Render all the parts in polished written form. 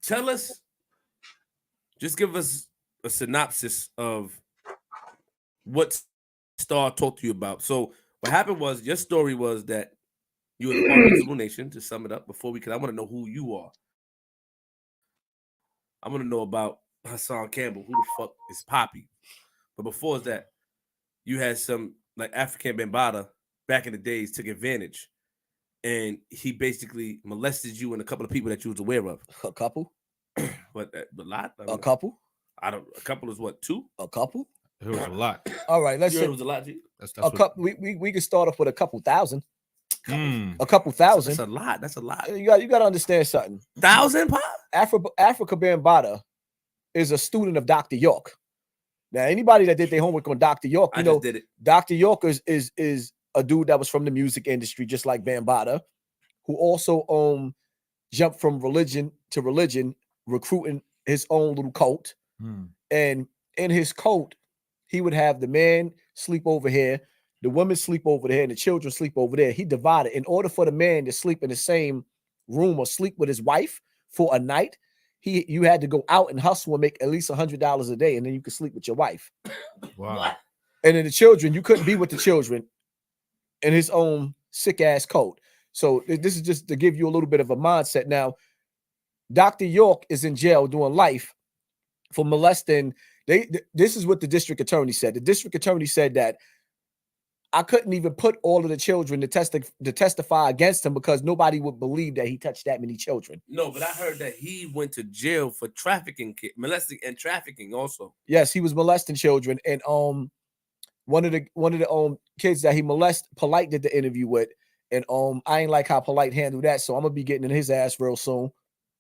Tell us, just give us a synopsis of what Star talked to you about. So what happened was your story was that you were part of the Zulu Nation. To sum it up, before we can, I want to know who you are. I want to know about Hassan Campbell. Who the fuck is Poppy? But before that, you had some like African Bambaataa back in the days took advantage, and he basically molested you and a couple of people that you was aware of. A couple? But a lot? A couple? I don't. A couple is what, 2? A couple? It was a lot. All right, let's say it was a lot. G? That's a couple. We can start off with a couple thousand. Mm. A couple thousand. That's a lot. That's a lot. You got to understand something. 1,000, Pop? Arika Bambaataa is a student of Dr. York. Now, anybody that did their homework on Dr. York, you know, did it. Dr. York is a dude that was from the music industry, just like Bambaataa, who also jumped from religion to religion, recruiting his own little cult. And in his cult, he would have the man sleep over here, the women sleep over there, and the children sleep over there. He divided. In order for the man to sleep in the same room or sleep with his wife for a night, you had to go out and hustle and make at least $100 a day, and then you could sleep with your wife. Wow. And then the children, you couldn't be with the children in his own sick ass cult. So this is just to give you a little bit of a mindset. Now, Dr. York is in jail doing life for molesting. This is what the district attorney said. The district attorney said that I couldn't even put all of the children to testify against him because nobody would believe that he touched that many children. No, but I heard that he went to jail for trafficking, molesting and trafficking also. Yes, he was molesting children, and one of the kids that he molested, Polite did the interview with, and I ain't like how Polite handled that, so I'm gonna be getting in his ass real soon.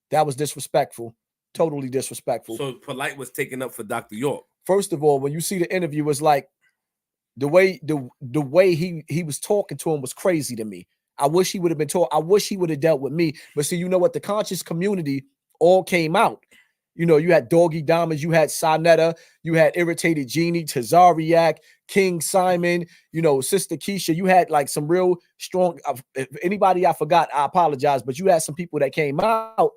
That was disrespectful, totally disrespectful. So Polite was taken up for Dr. York. First of all, when you see the interview, was like the way he was talking to him was crazy to me. I wish he would have been taught. I wish he would have dealt with me. But see, you know what? The conscious community all came out. You know, you had Doggy Diamonds, you had Sonetta, you had Irritated Genie, Tazariak, King Simon, you know, Sister Keisha. You had like some real strong. If anybody I forgot, I apologize. But you had some people that came out.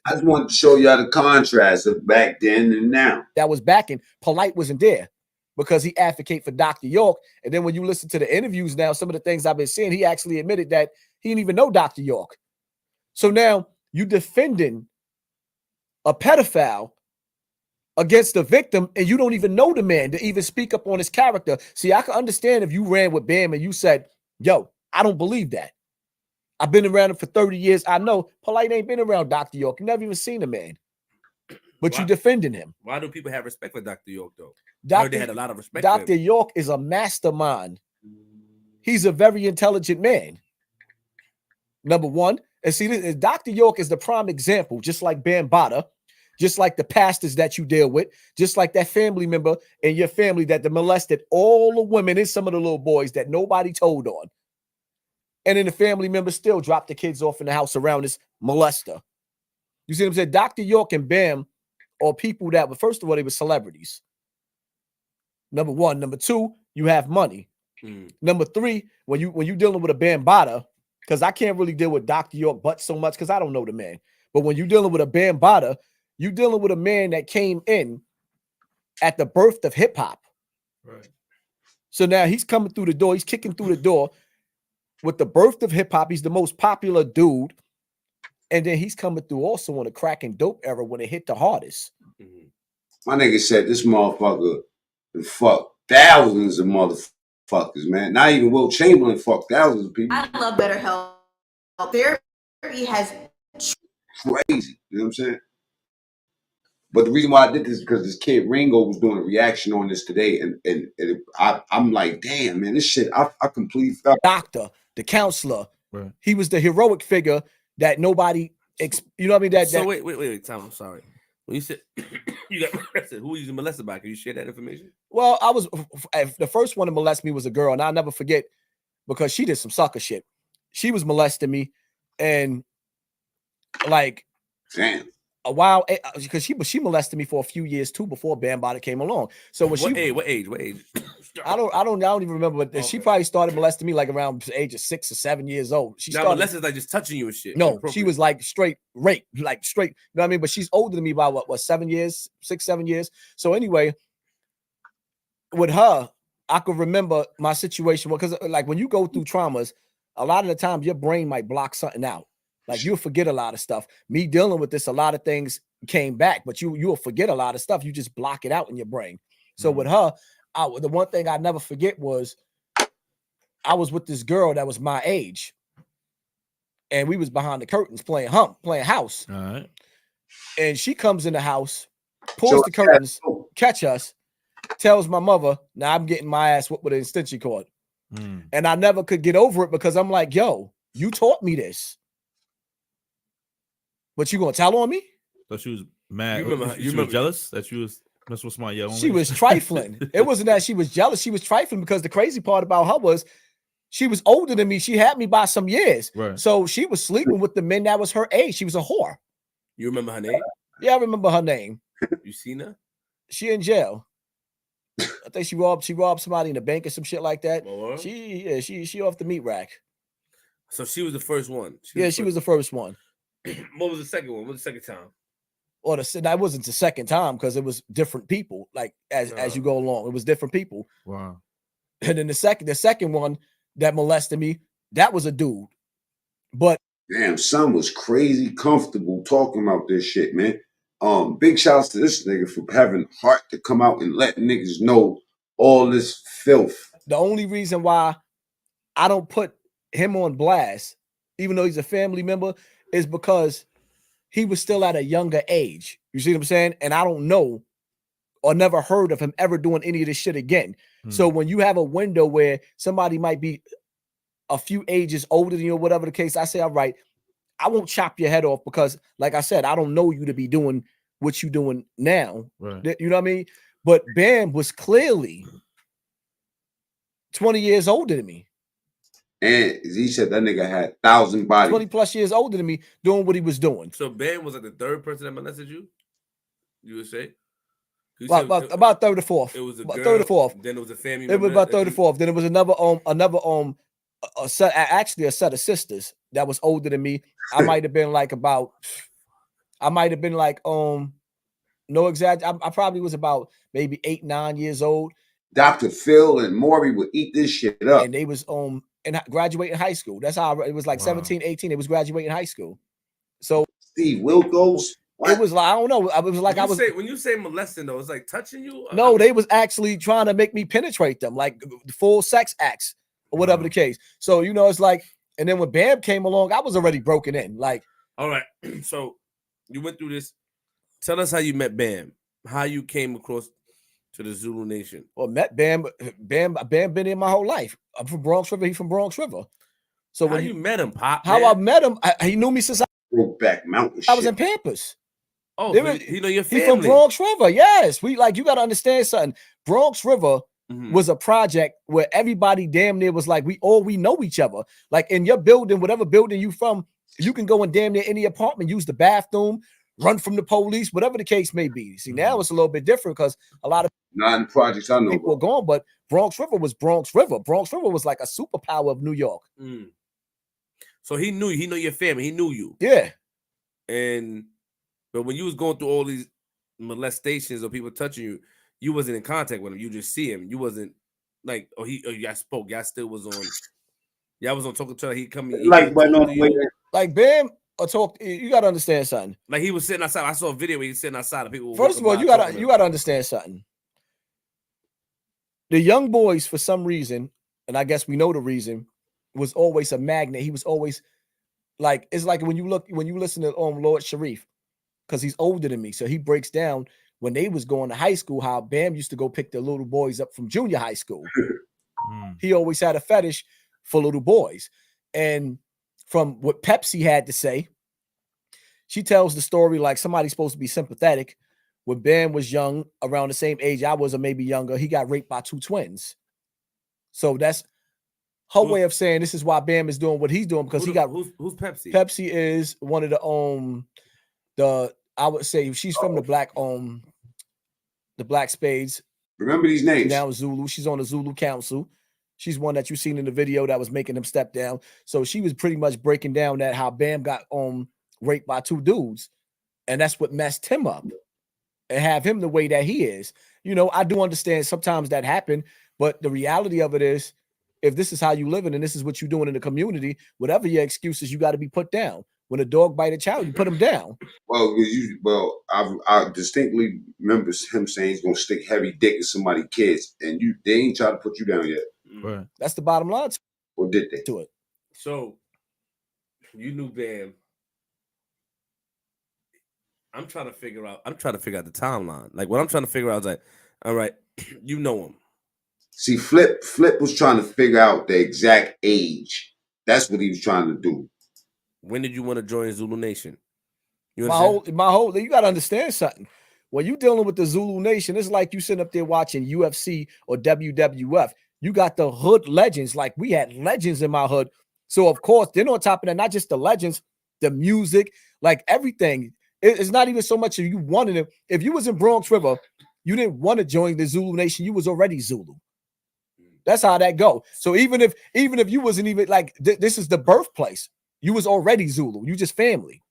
I just wanted to show y'all the contrast of back then and now. That was backing. Polite wasn't there because he advocated for Dr. York. And then when you listen to the interviews now, some of the things I've been seeing, he actually admitted that he didn't even know Dr. York. So now you defending a pedophile against the victim, and you don't even know the man to even speak up on his character. See, I can understand if you ran with Bam and you said, yo, I don't believe that. I've been around him for 30 years. I know Polite ain't been around Dr. York. You never even seen the man. But you defending him. Why do people have respect for Dr. York, though? They had a lot of respect Dr. for him. York is a mastermind. He's a very intelligent man. Number one. And see, Dr. York is the prime example, just like Bambaataa, just like the pastors that you deal with, just like that family member in your family that molested all the women and some of the little boys that nobody told on. And then the family members still dropped the kids off in the house around this molester. You see what I'm saying? Dr. York and Bam are people that were, first of all, they were celebrities. Number one. Number two, you have money. Number three, when you dealing with a Bambaataa, because I can't really deal with Dr. York but so much because I don't know the man. But when you're dealing with a Bambaataa, you're dealing with a man that came in at the birth of hip hop. Right. So now he's coming through the door. He's kicking through the door with the birth of hip hop. He's the most popular dude. And then he's coming through also on the crack and dope era when it hit the hardest. My nigga said this motherfucker fuck thousands of motherfuckers, man. Not even Will Chamberlain fucked thousands of people. I love BetterHelp. Therapy has crazy. You know what I'm saying? But the reason why I did this is because this kid Ringo was doing a reaction on this today, and I'm like, damn, man, this shit, I completely felt. Doctor, the counselor, right. He was the heroic figure that nobody, you know what I mean? So wait, Tom, I'm sorry. When you said you got molested, who were you molested by? Can you share that information? Well, the first one to molest me was a girl, and I'll never forget because she did some sucker shit. She was molesting me, and like, Damn. a while because she molested me for a few years too before Bambaataa came along. So when What age? I don't even remember, but she probably started molesting me like around the age of 6 or 7 years old. She now started molested like just touching you and shit. no, she was like straight rape, like straight, you know what I mean? But she's older than me by what 7 years, 6, 7 years. So anyway, with her, I could remember my situation because like when you go through traumas, a lot of the times your brain might block something out. Like you'll forget a lot of stuff. Me dealing with this, a lot of things came back, but you'll forget a lot of stuff. You just block it out in your brain. So with her, the one thing I never forget was I was with this girl that was my age, and we was behind the curtains playing house. All right. And she comes in the house, pulls the curtains, catch us, tells my mother, now I'm getting my ass whooped with an extension cord. And I never could get over it because I'm like, yo, you taught me this. But you gonna tell on me? So she was mad. You remember- She was jealous that you was messing with somebody young. She was trifling. It wasn't that she was jealous. She was trifling because the crazy part about her was she was older than me. She had me by some years. Right. So she was sleeping with the men that was her age. She was a whore. You remember her name? Yeah, I remember her name. You seen her? She in jail. I think she robbed somebody in the bank or some shit like that. Oh, She off the meat rack. So she was the first one. She was the first one. What was the second one? What was the second time? Or that wasn't the second time because it was different people. Like as you go along, it was different people. Wow. And then the second one that molested me, that was a dude. But damn, son was crazy comfortable talking about this shit, man. Big shouts to this nigga for having heart to come out and let niggas know all this filth. the only reason why I don't put him on blast, even though he's a family member, is because he was still at a younger age. You see what I'm saying? And I don't know or never heard of him ever doing any of this shit again. So when you have a window where somebody might be a few ages older than you or whatever the case, I say, all right, I won't chop your head off because, like I said, I don't know you to be doing what you're doing now. Right. You know what I mean? But Bam was clearly 20 years older than me. And he said that nigga had 1,000 bodies. 20 plus years older than me doing what he was doing. So Bam was like the third person that molested you? You would say? About third or fourth. It was a about girl, third or fourth. Then it was a family It member. was about third or fourth. Then it was another a set of sisters that was older than me. I might have been like no exaggeration. I probably was about maybe 8, 9 years old. Dr. Phil and Maury would eat this shit up. And they was in graduating high school. That's how it was like 17, 18. It was graduating high school. So Steve Wilkos. It was like, I don't know. It was like when you say molesting though, it's like touching you? No, they was actually trying to make me penetrate them, like full sex acts or whatever the case. So, you know, it's like, and then when Bam came along, I was already broken in. Like, all right. So you went through this. Tell us how you met Bam, how you came across to the Zulu Nation. Well, met Bam been in my whole life. I'm from Bronx River. He's from Bronx River. So how when you met him, Pop? How I met him, he knew me since Brokeback Mountain. I was in Pampers. Oh, you know your family. He from Bronx River. Yes, you got to understand something. Bronx River was a project where everybody damn near was like we know each other. Like in your building, whatever building you from, you can go in damn near any apartment, use the bathroom, run from the police, whatever the case may be. See, now it's a little bit different because a lot of non-projects I know people are gone, but Bronx River was Bronx River. Bronx River was like a superpower of New York. So he knew your family, he knew you. Yeah. But when you was going through all these molestations or people touching you, you wasn't in contact with him. You just see him. You wasn't like, y'all spoke. Y'all still was on. Y'all was on talking to her. He come like Bam or talk. You got to understand something. Like he was sitting outside. I saw a video where he was sitting outside and people. First of all, you gotta understand something. The young boys, for some reason, and I guess we know the reason, was always a magnet. He was always like, it's like when you listen to Lord Sharif, because he's older than me. So he breaks down when they was going to high school, how Bam used to go pick the little boys up from junior high school. He always had a fetish for little boys. And from what Pepsi had to say, she tells the story like somebody's supposed to be sympathetic. When Bam was young, around the same age I was, or maybe younger, he got raped by 2 twins. So that's her way of saying this is why Bam is doing what he's doing, because who's Pepsi? Pepsi is one of the I would say she's from the black spades. Remember these names. Now Zulu. She's on the Zulu Council. She's one that you seen in the video that was making him step down. So she was pretty much breaking down that how Bam got raped by 2 dudes. And that's what messed him up and have him the way that he is. You know, I do understand sometimes that happen, but the reality of it is, if this is how you living and this is what you're doing in the community, whatever your excuses, you got to be put down. When a dog bite a child, you put him down. Well, I distinctly remember him saying he's gonna stick heavy dick in somebody's kids, and they ain't trying to put you down yet. Right. That's the bottom line. Or did they? To it. So you knew Bam. I'm trying to figure out the timeline. Like what I'm trying to figure out is like, all right, you know him. See, Flip was trying to figure out the exact age. That's what he was trying to do. When did you want to join Zulu Nation? You My whole you gotta understand something. When you dealing with the Zulu Nation, it's like you sitting up there watching UFC or WWF. You got the hood legends, like we had legends in my hood. So of course, then on top of that, not just the legends, the music, like everything. It's not even so much of you wanted it. If you was in Bronx River, you didn't want to join the Zulu Nation. You was already Zulu. That's how that go. So even if you wasn't even like this is the birthplace, you was already Zulu. You just family.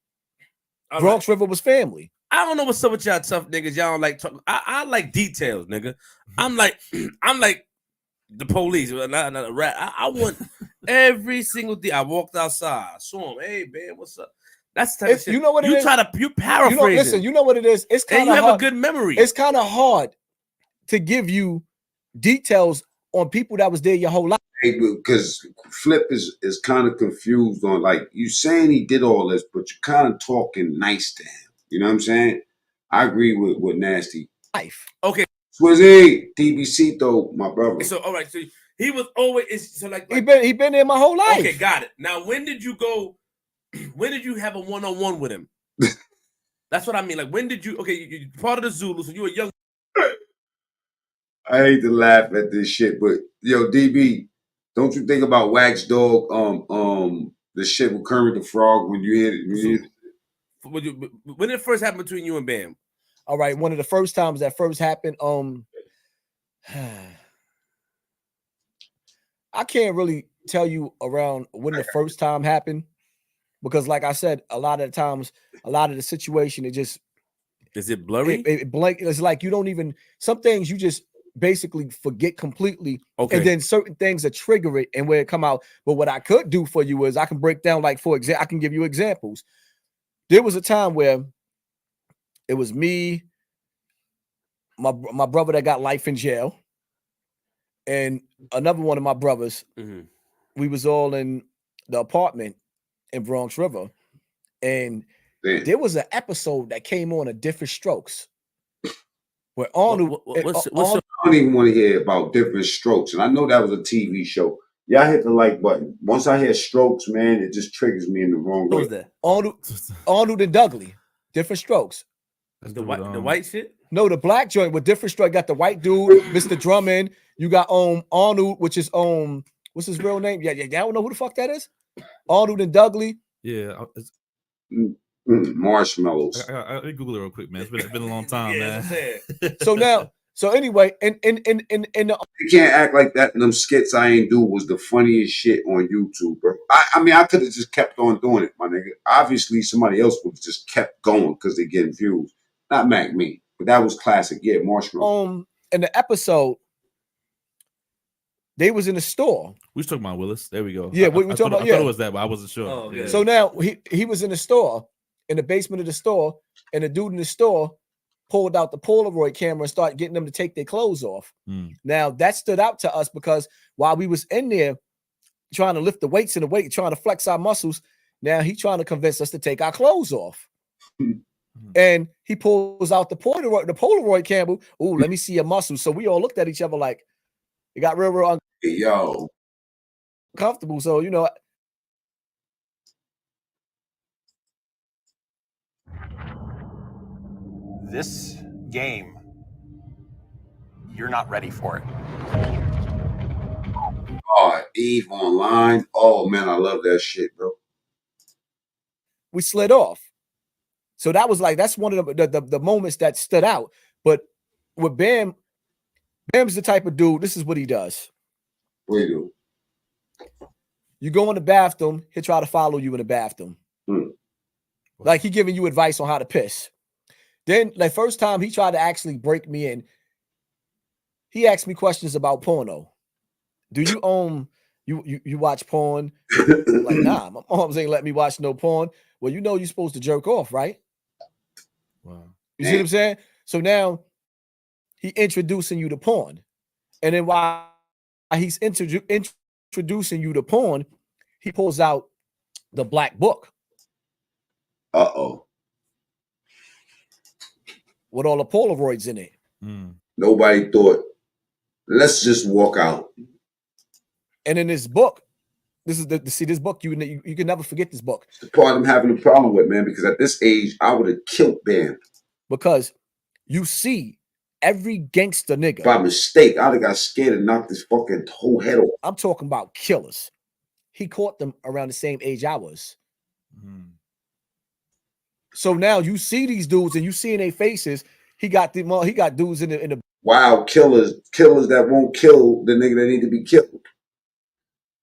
All Bronx River was family. I don't know what's up with y'all tough niggas. Y'all don't like talk. I like details, nigga. I'm like the police. Not a rat. I want every single day. I walked outside. I saw him. Hey man, what's up? That's the type of shit. You know what it is? You paraphrase. Listen, you know what it is. It's kind of you have hard. a good memory. It's kind of hard to give you details on people that was there your whole life. Hey, because Flip is kind of confused on like you saying he did all this, but you're kind of talking nice to him. You know what I'm saying? I agree with Nasty. Life. Okay. Swizzy, DBC though, my brother. So all right, so he was always so like he been there my whole life. Okay, got it. Now when did you go? When did you have a one-on-one with him? That's what I mean. Like when did you? Okay, you part of the Zulu, so you were young. I hate to laugh at this shit, but yo, DB, don't you think about Wax Dog? The shit with Kermit the Frog when you hear it. When did it first happen between you and Bam? All right, one of the first times that first happened. I can't really tell you around when the first time happened because, like I said, a lot of the times, a lot of the situation, it just is it blurry? It's like you don't even some things you just basically forget completely, okay. And then certain things that trigger it and where it come out. But what I could do for you is I can break down, like for example, I can give you examples. There was a time where it was me, my brother that got life in jail, and another one of my brothers. Mm-hmm. We was all in the apartment in Bronx River, and there was an episode that came on a Different Strokes. Where Arnold, I don't even want to hear about Different Strokes, and I know that was a TV show. Y'all hit the like button. Once I hear Strokes, man, it just triggers me in the wrong way. What was that? Arnold and Dudley, Different Strokes. That's the white shit? No, the black joint with Different Strokes. Got the white dude, Mr. Drummond. You got Arnold, which is what's his real name? Yeah, I don't know who the fuck that is. Arnold and Dudley. Yeah. Marshmallows. I Google it real quick, man. It's been a long time, man. So anyway, in you can't act like that. And them skits I ain't do was the funniest shit on YouTube, bro. I mean, I could have just kept on doing it, my nigga. Obviously, somebody else would have just kept going because they getting views. Not Mac me, but that was classic. Yeah, Marshmallows. In the episode, they was in the store. We was talking about Willis. There we go. Yeah, we talking about. I thought it was that, but I wasn't sure. Oh, yeah. So now he was in the store, in the basement of the store, and the dude in the store pulled out the Polaroid camera and started getting them to take their clothes off. Now that stood out to us because while we was in there trying to lift the weights in the weight, trying to flex our muscles, now he trying to convince us to take our clothes off. And he pulls out the Polaroid camera. Ooh, let me see your muscles. So we all looked at each other like it got real uncomfortable. So this game, you're not ready for it. Oh, Eve Online. Oh man, I love that shit, bro. We slid off. So that was like, that's one of the moments that stood out. But with Bam's the type of dude, this is what he does. What do you do? You go in the bathroom, he'll try to follow you in the bathroom. Like he giving you advice on how to piss. Then, like, first time he tried to actually break me in, he asked me questions about porno. Do you you watch porn? Like, nah, my mom's ain't let me watch no porn. Well, you know you're supposed to jerk off, right? Wow. You see what I'm saying? So now he introducing you to porn. And then while he's introducing you to porn, he pulls out the black book. Uh-oh. With all the Polaroids in it. Nobody thought, let's just walk out. And in this book, this is this book, you can never forget this book. It's the part I'm having a problem with, man, because at this age, I would have killed Bam. Because you see every gangster nigga. By mistake, I'd have got scared and knocked his fucking whole head off. I'm talking about killers. He caught them around the same age I was. So now you see these dudes and you see in their faces, he got dudes in the Wow, killers that won't kill the nigga that need to be killed.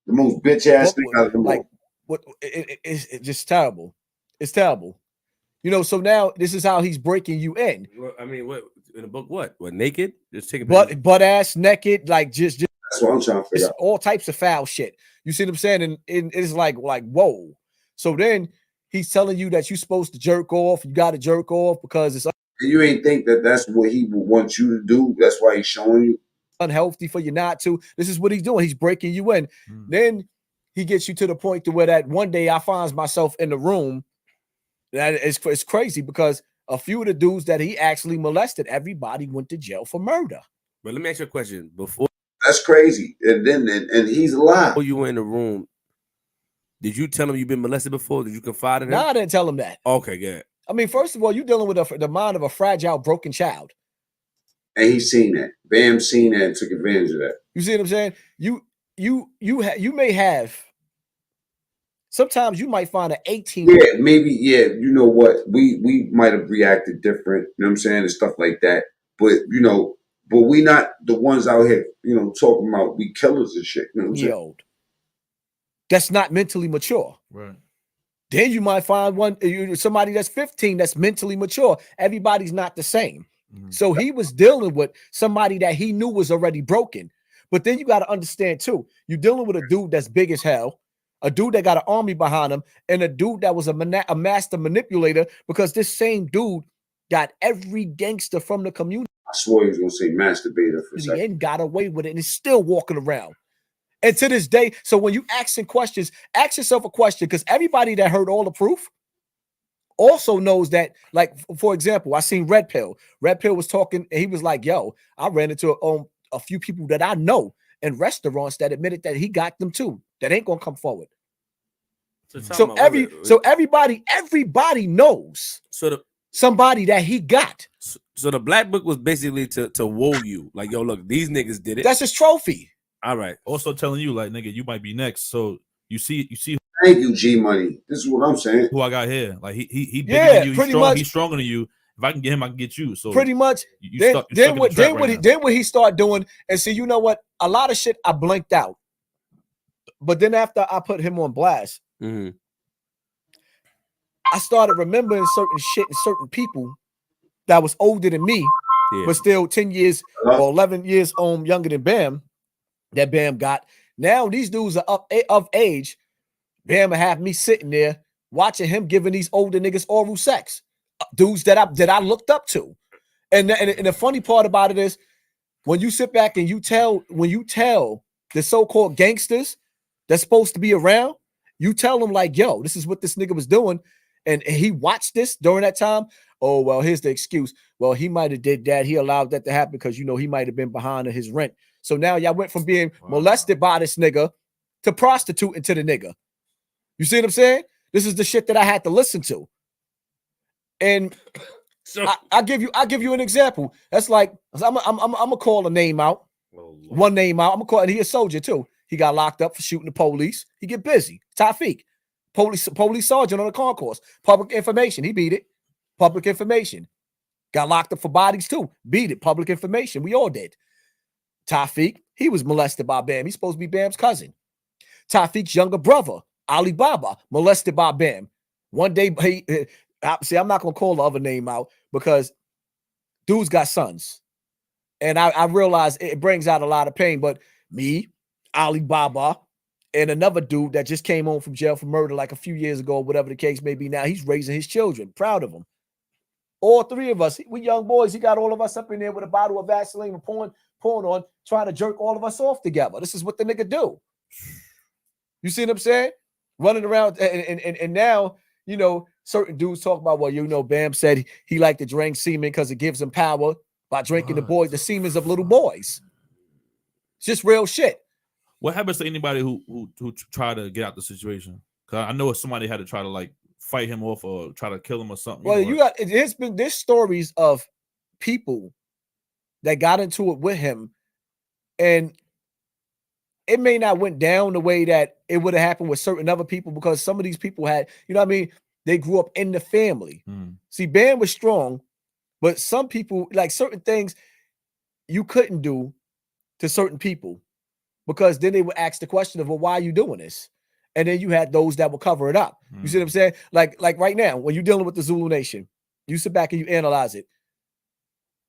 The most bitch ass thing out of them like all. what it's just terrible. It's terrible. You know, so now this is how he's breaking you in. Well, I mean, what in the book? What naked? Just taking butt ass naked, like just that's what I'm trying to figure out. All types of foul shit. You see what I'm saying? And it's like whoa. So then he's telling you that you're supposed to jerk off. You got to jerk off because it's. And you ain't think that that's what he would want you to do. That's why he's showing you. Unhealthy for you not to. This is what he's doing. He's breaking you in. Then he gets you to the point to where that one day I find myself in the room. That it's crazy because a few of the dudes that he actually molested, everybody went to jail for murder. But let me ask you a question. Before that's crazy. And then and he's alive. Before you were in the room, did you tell him you've been molested before? Did you confide in him? No, I didn't tell him that. Okay, good. I mean, first of all, you're dealing with the mind of a fragile, broken child. And he's seen that. Bam seen that and took advantage of that. You see what I'm saying? You may have. Sometimes you might find an 18. Yeah, maybe. Yeah, you know what? We might have reacted different. You know what I'm saying, and stuff like that. But but we not the ones out here. Talking about we killers and shit. You know what I'm saying? That's not mentally mature. Right. Then you might find somebody that's 15 that's mentally mature. Everybody's not the same. So he was dealing with somebody that he knew was already broken. But then you got to understand too, you're dealing with a dude that's big as hell, a dude that got an army behind him, and a dude that was a master manipulator because this same dude got every gangster from the community. I swore he was going to say masturbator for a second. And got away with it and is still walking around. And to this day, so when you asking questions, ask yourself a question because everybody that heard all the proof also knows that, like, for example, I seen Red Pill. Red Pill was talking, and he was like, yo, I ran into a few people that I know in restaurants that admitted that he got them too. That ain't gonna come forward. So everybody knows somebody that he got. So the black book was basically to woo you. Like, yo, look, these niggas did it. That's his trophy. All right. Also telling you, like, nigga, you might be next. So you see. Thank you, G Money. This is what I'm saying. Who I got here? Like he bigger than you. He's stronger than you. If I can get him, I can get you. So pretty much. Then what he started doing, and see, you know what? A lot of shit I blinked out. But then after I put him on blast, I started remembering certain shit and certain people that was older than me, but still 10 years or 11 years younger than Bam. That Bam got. Now these dudes are of age. Bam will have me sitting there watching him giving these older niggas oral sex, dudes that I looked up to. And the funny part about it is when you sit back and you tell the so-called gangsters that's supposed to be around, you tell them like, yo, this is what this nigga was doing, and he watched this during that time. Oh, well, here's the excuse. Well, he might have did that. He allowed that to happen because, he might have been behind on his rent. So now y'all went from being molested by this nigga to prostituting to the nigga. You see what I'm saying? This is the shit that I had to listen to. And so I give you an example. That's like I'm gonna call a name out. One name out. I'm gonna call, and he a soldier too. He got locked up for shooting the police. He get busy. Tafiq, police sergeant on the concourse. Public information. He beat it. Public information. Got locked up for bodies too. Beat it. Public information. We all did. Tawfiq, he was molested by Bam. He's supposed to be Bam's cousin. Tawfiq's younger brother, Ali Baba, molested by Bam. One day, I'm not going to call the other name out because dude's got sons. And I realize it brings out a lot of pain. But me, Ali Baba, and another dude that just came home from jail for murder like a few years ago, whatever the case may be now, he's raising his children. Proud of him. All three of us, we young boys, he got all of us up in there with a bottle of Vaseline and porn on, trying to jerk all of us off together. This is what the nigga do. You see what I'm saying? Running around, and now, you know, certain dudes talk about, well, you know, Bam said he liked to drink semen because it gives him power by drinking the semens of little boys. It's just real shit. What happens to anybody who try to get out the situation? Because I know if somebody had to try to like fight him off or try to kill him or something. Well, there's stories of people that got into it with him, and it may not went down the way that it would have happened with certain other people because some of these people had, you know what I mean? They grew up in the family. See, Bam was strong, but some people, like certain things you couldn't do to certain people because then they would ask the question of, well, why are you doing this? And then you had those that would cover it up. You see what I'm saying? Like right now, when you're dealing with the Zulu Nation, you sit back and you analyze it.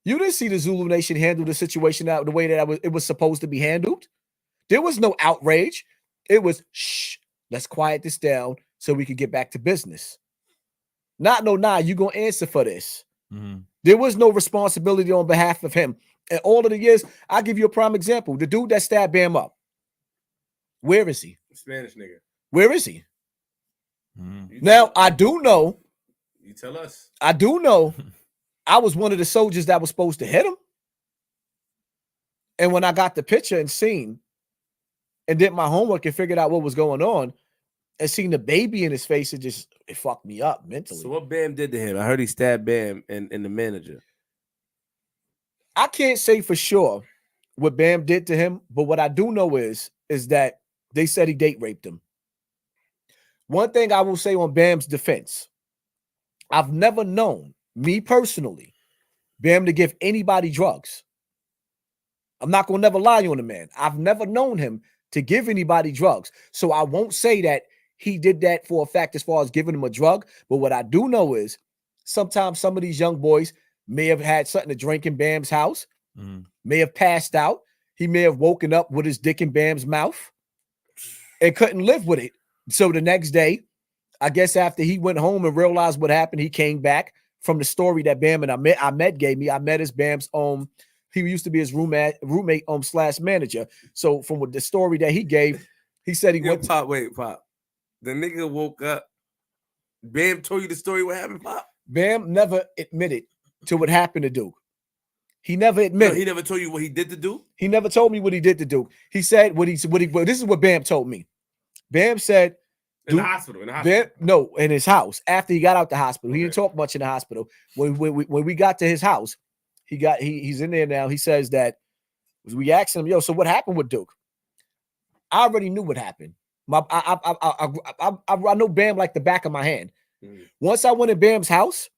You didn't see the Zulu Nation handle the situation out the way that it was supposed to be handled. There was no outrage. It was, shh, let's quiet this down so we can get back to business. You're going to answer for this. There was no responsibility on behalf of him. And all of the years, I'll give you a prime example. The dude that stabbed Bam up, where is he? Spanish nigga. Where is he? Now, I do know. You tell us. I do know I was one of the soldiers that was supposed to hit him. And when I got the picture and seen and did my homework and figured out what was going on and seen the baby in his face, it fucked me up mentally. So what Bam did to him? I heard he stabbed Bam and the manager. I can't say for sure what Bam did to him, but what I do know is that they said he date raped him. One thing I will say on Bam's defense, I've never known, me personally, Bam to give anybody drugs. I'm not going to never lie on the man. I've never known him to give anybody drugs. So I won't say that he did that for a fact as far as giving him a drug. But what I do know is sometimes some of these young boys may have had something to drink in Bam's house, may have passed out. He may have woken up with his dick in Bam's mouth and couldn't live with it. So the next day, I guess after he went home and realized what happened, he came back from the story that Bam and Ahmed gave me. Ahmed is Bam's he used to be his roommate / manager. So from what the story that he gave, he said he went. Pop. The nigga woke up. Bam told you the story. What happened, Pop? Bam never admitted to what happened to Duke. He never admitted. No, he never told you what he did to Duke. He never told me what he did to Duke. He said this is what Bam told me. Bam said in the hospital. No, in his house after he got out the hospital. He didn't talk much in the hospital. When we got to his house, he's in there now. He says that we asked him, yo, so what happened with Duke? I already knew what happened. I know Bam like the back of my hand. Once I went in Bam's house,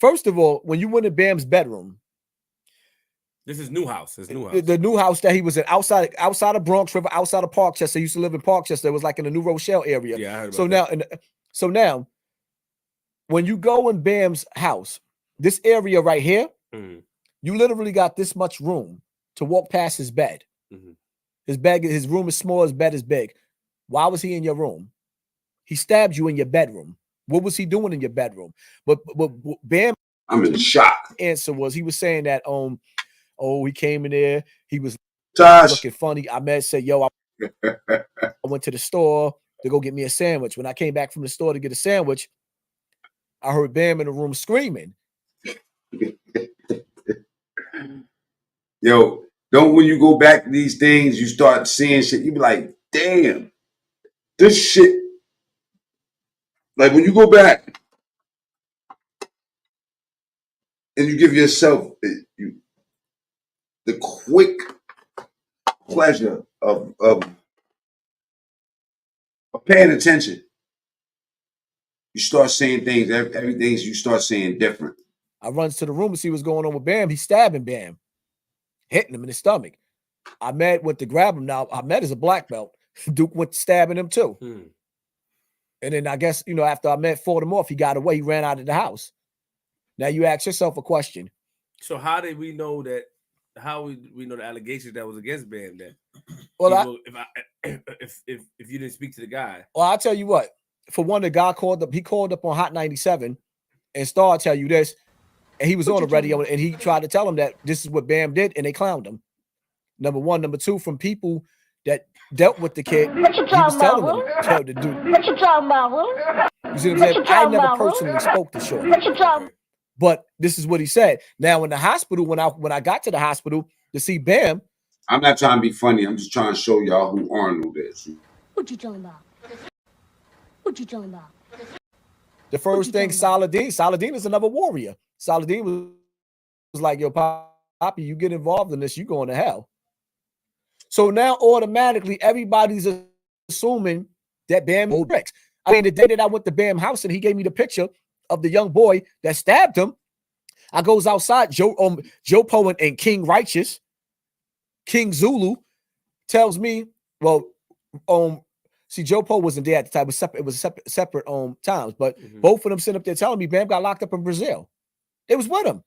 first of all, when you went in Bam's bedroom, this is new house. The new house that he was in outside of Bronx River, outside of Parkchester. He used to live in Parkchester. It was like in the New Rochelle area. Yeah, I heard about that. So now, when you go in Bam's house, this area right here, you literally got this much room to walk past his bed. His room is small, his bed is big. Why was he in your room? He stabbed you in your bedroom. What was he doing in your bedroom? But Bam, I'm in shock. Answer was he was saying that he came in there, he was looking funny. Ahmed said, yo, I went to the store to go get me a sandwich. When I came back from the store to get a sandwich, I heard Bam in the room screaming. Yo, don't when you go back to these things, you start seeing shit, you be like, damn, this shit. Like when you go back and you give yourself the quick pleasure of paying attention. You start saying things, everything you start saying different. I runs to the room to see what's going on with Bam. He's stabbing Bam, hitting him in the stomach. Ahmed went to grab him. Now, Ahmed is a black belt. Duke went to stabbing him too. And then I guess, after Ahmed fought him off, he got away. He ran out of the house. Now you ask yourself a question. So how did we know that? How we know the allegations that was against Bam then? Well, if you didn't speak to the guy. Well, I'll tell you what. For one, the guy called up. He called up on Hot 97 and Star tell you this. And he was on the radio and he tried to tell him that this is what Bam did, and they clowned him. Number one. Number two, from people that dealt with the kid, he was telling them, tell the dude. What you talking about? You see what I'm saying? I never personally spoke to Shorty. What you talking? But this is what he said. Now in the hospital, when I got to the hospital to see Bam, I'm not trying to be funny. I'm just trying to show y'all who Arnold is. What you talking about? What you talking about? the first thing, Saladin is another warrior. Saladin was like, yo, Poppy, you get involved in this, you going to hell. So now automatically everybody's assuming that Bam old bricks. I mean, the day that I went to Bam house and he gave me the picture of the young boy that stabbed him, I goes outside, Joe Poe and King Righteous, King Zulu tells me, well, see, Joe Poe wasn't there at the time. It was separate times, but both of them sitting up there telling me Bam got locked up in Brazil. It was with him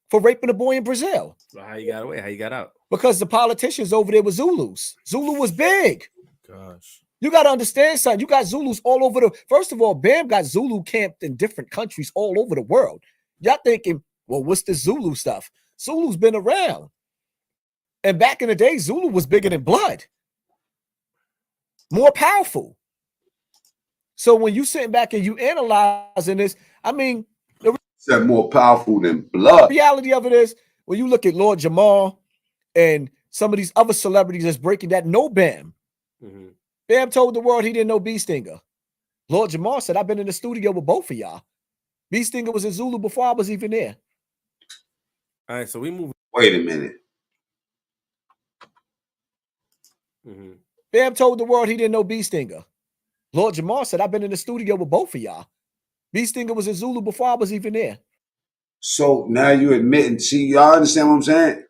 for raping a boy in Brazil. So how you got away? How you got out? Because the politicians over there were Zulus. Zulu was big. Gosh. You got to understand, son. You got Zulus all over first of all, Bam got Zulu camped in different countries all over the world. Y'all thinking, well, what's the Zulu stuff? Zulu's been around. And back in the day, Zulu was bigger than blood. More powerful. So when you sitting back and you analyzing this, I mean, Said more powerful than blood. the reality of it is, when you look at Lord Jamal and some of these other celebrities that's breaking that, no Bam. Bam told the world he didn't know B Stinger. Lord Jamal said, I've been in the studio with both of y'all. B Stinger was in Zulu before I was even there. All right, so we move. Wait a minute. Bam told the world he didn't know B Stinger. Lord Jamal said, I've been in the studio with both of y'all. B Stinger was in Zulu before I was even there. So now you admitting, see, y'all understand what I'm saying?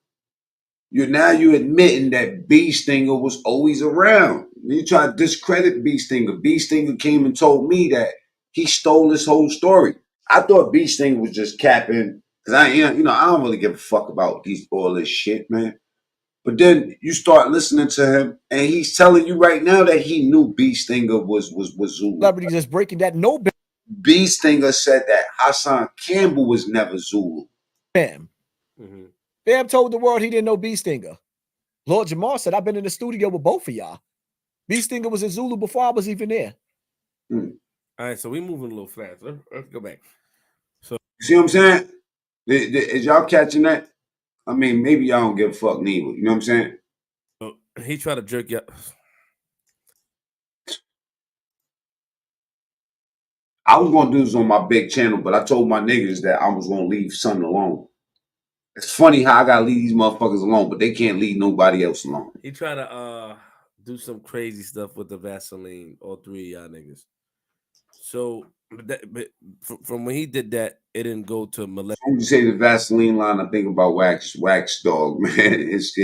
You admitting that B Stinger was always around. You try to discredit B Stinger. B Stinger came and told me that he stole this whole story. I thought B Stinger was just capping, because I don't really give a fuck about all this shit, man. But then you start listening to him, and he's telling you right now that he knew B Stinger was Zulu. Celebrities just breaking that no Bam. B Stinger said that Hassan Campbell was never Zulu. Bam. Bam told the world he didn't know B Stinger. Lord Jamal said, I've been in the studio with both of y'all. B Stinger was in Zulu before I was even there. All right, so we moving a little fast. Let's go back. So you see what I'm saying? Is y'all catching that? I mean, maybe y'all don't give a fuck neither. You know what I'm saying? So he tried to jerk you up. I was gonna do this on my big channel, but I told my niggas that I was gonna leave Son alone. It's funny how I gotta leave these motherfuckers alone, but they can't leave nobody else alone. He tried to do some crazy stuff with the Vaseline, all three of y'all niggas. So, but from when he did that, it didn't go to molest. When you say the Vaseline line, I think about wax dog, man. It's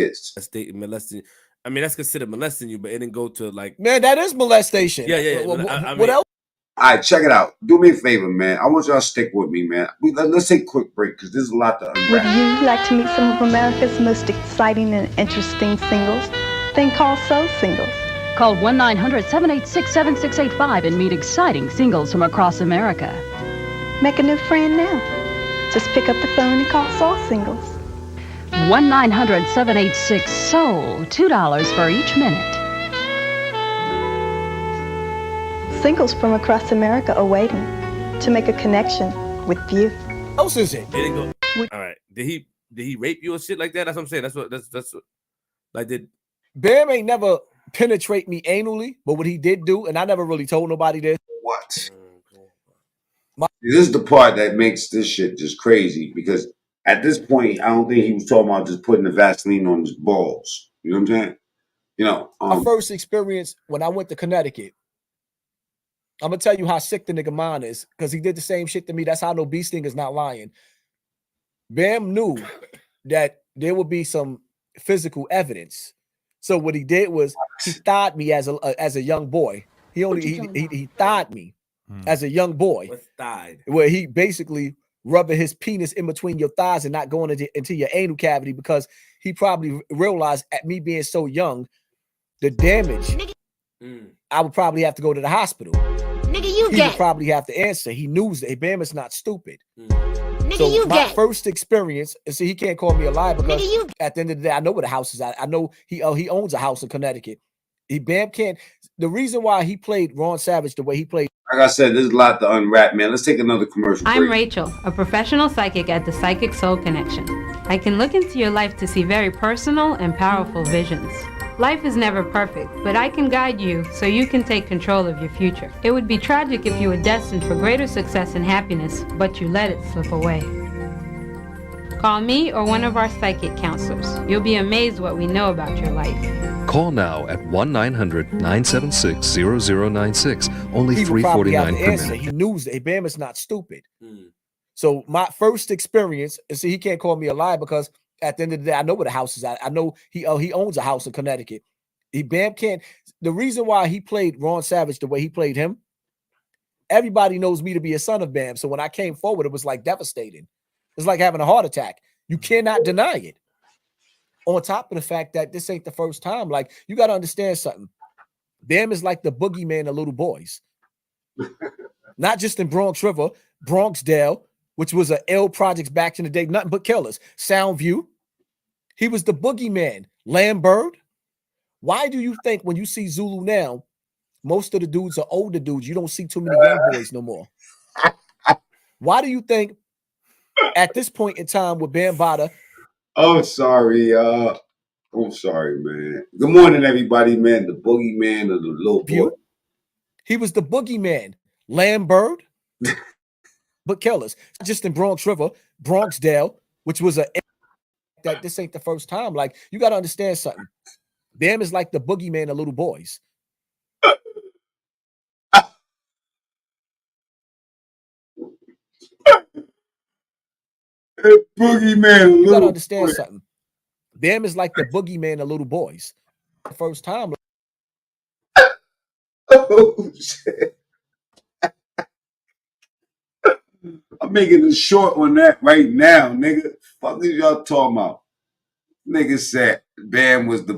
molesting. I mean, that's considered molesting you, but it didn't go to like. Man, that is molestation. Yeah. What else? All right, check it out. Do me a favor, man. I want y'all to stick with me, man. Let's take a quick break because there's a lot to unwrap. Would you like to meet some of America's most exciting and interesting singles? Then call Soul Singles. Call 1-900-786-7685 and meet exciting singles from across America. Make a new friend now. Just pick up the phone and call Soul Singles. 1-900-786-SOUL. $2 for each minute. Singles from across America are waiting to make a connection with you. What else is it? It didn't go. All right. Did he rape you or shit like that? That's what I'm saying. That's what like did Bam ain't never penetrate me anally, but what he did do, and I never really told nobody this. What? This is the part that makes this shit just crazy because at this point, I don't think he was talking about just putting the Vaseline on his balls. You know what I'm saying? My first experience when I went to Connecticut, I'm gonna tell you how sick the nigga mind is because he did the same shit to me. That's how I know Bee Sting is not lying. Bam knew that there would be some physical evidence. So what he did was he thawed me as a young boy. He thawed me as a young boy. What's thawed? Where he basically rubbing his penis in between your thighs and not going into your anal cavity because he probably realized at me being so young, the damage, I would probably have to go to the hospital. Nigga, you He would probably have to answer. He knew that Bam is not stupid. So my first experience, and see, he can't call me a liar because at the end of the day, I know where the house is at. I know he owns a house in Connecticut. Bam can't. The reason why he played Ron Savage the way he played. Like I said, there's a lot to unwrap, man. Let's take another commercial break. I'm Rachel, a professional psychic at the Psychic Soul Connection. I can look into your life to see very personal and powerful visions. Life is never perfect, but I can guide you so you can take control of your future. It would be tragic if you were destined for greater success and happiness, but you let it slip away. Call me or one of our psychic counselors. You'll be amazed what we know about your life. Call now at 1-900-976-0096. Only $3.49 per minute. He knew that Bam is not stupid. So my first experience, and see, he can't call me a liar because at the end of the day, I know where the house is at. I know he owns a house in Connecticut. Bam can't. The reason why he played Ron Savage the way he played him, everybody knows me to be a son of Bam. So when I came forward, it was like devastating. It's like having a heart attack. You cannot deny it. On top of the fact that this ain't the first time, like you got to understand something. Bam is like the boogeyman of little boys, not just in Bronx River, Bronxdale, which was a L projects back in the day, nothing but killers. Soundview, he was the boogeyman. Lambert. Why do you think when you see Zulu now, most of the dudes are older dudes? You don't see too many young boys no more. Why do you think at this point in time with Bambaataa? Oh, sorry. I'm sorry, man. Good morning, everybody, man. The boogeyman of the little boy. He was the boogeyman. Lambert, but killers. Just in Bronx River, Bronxdale, which was that this ain't the first time. Like, you got to understand something. Bam is like the boogeyman of little boys. Boogeyman. You got to understand something. Bam is like the boogeyman of little boys. The first time. Oh, shit. I'm making a short on that right now, nigga. Fuck is y'all talking about? Nigga said Bam was the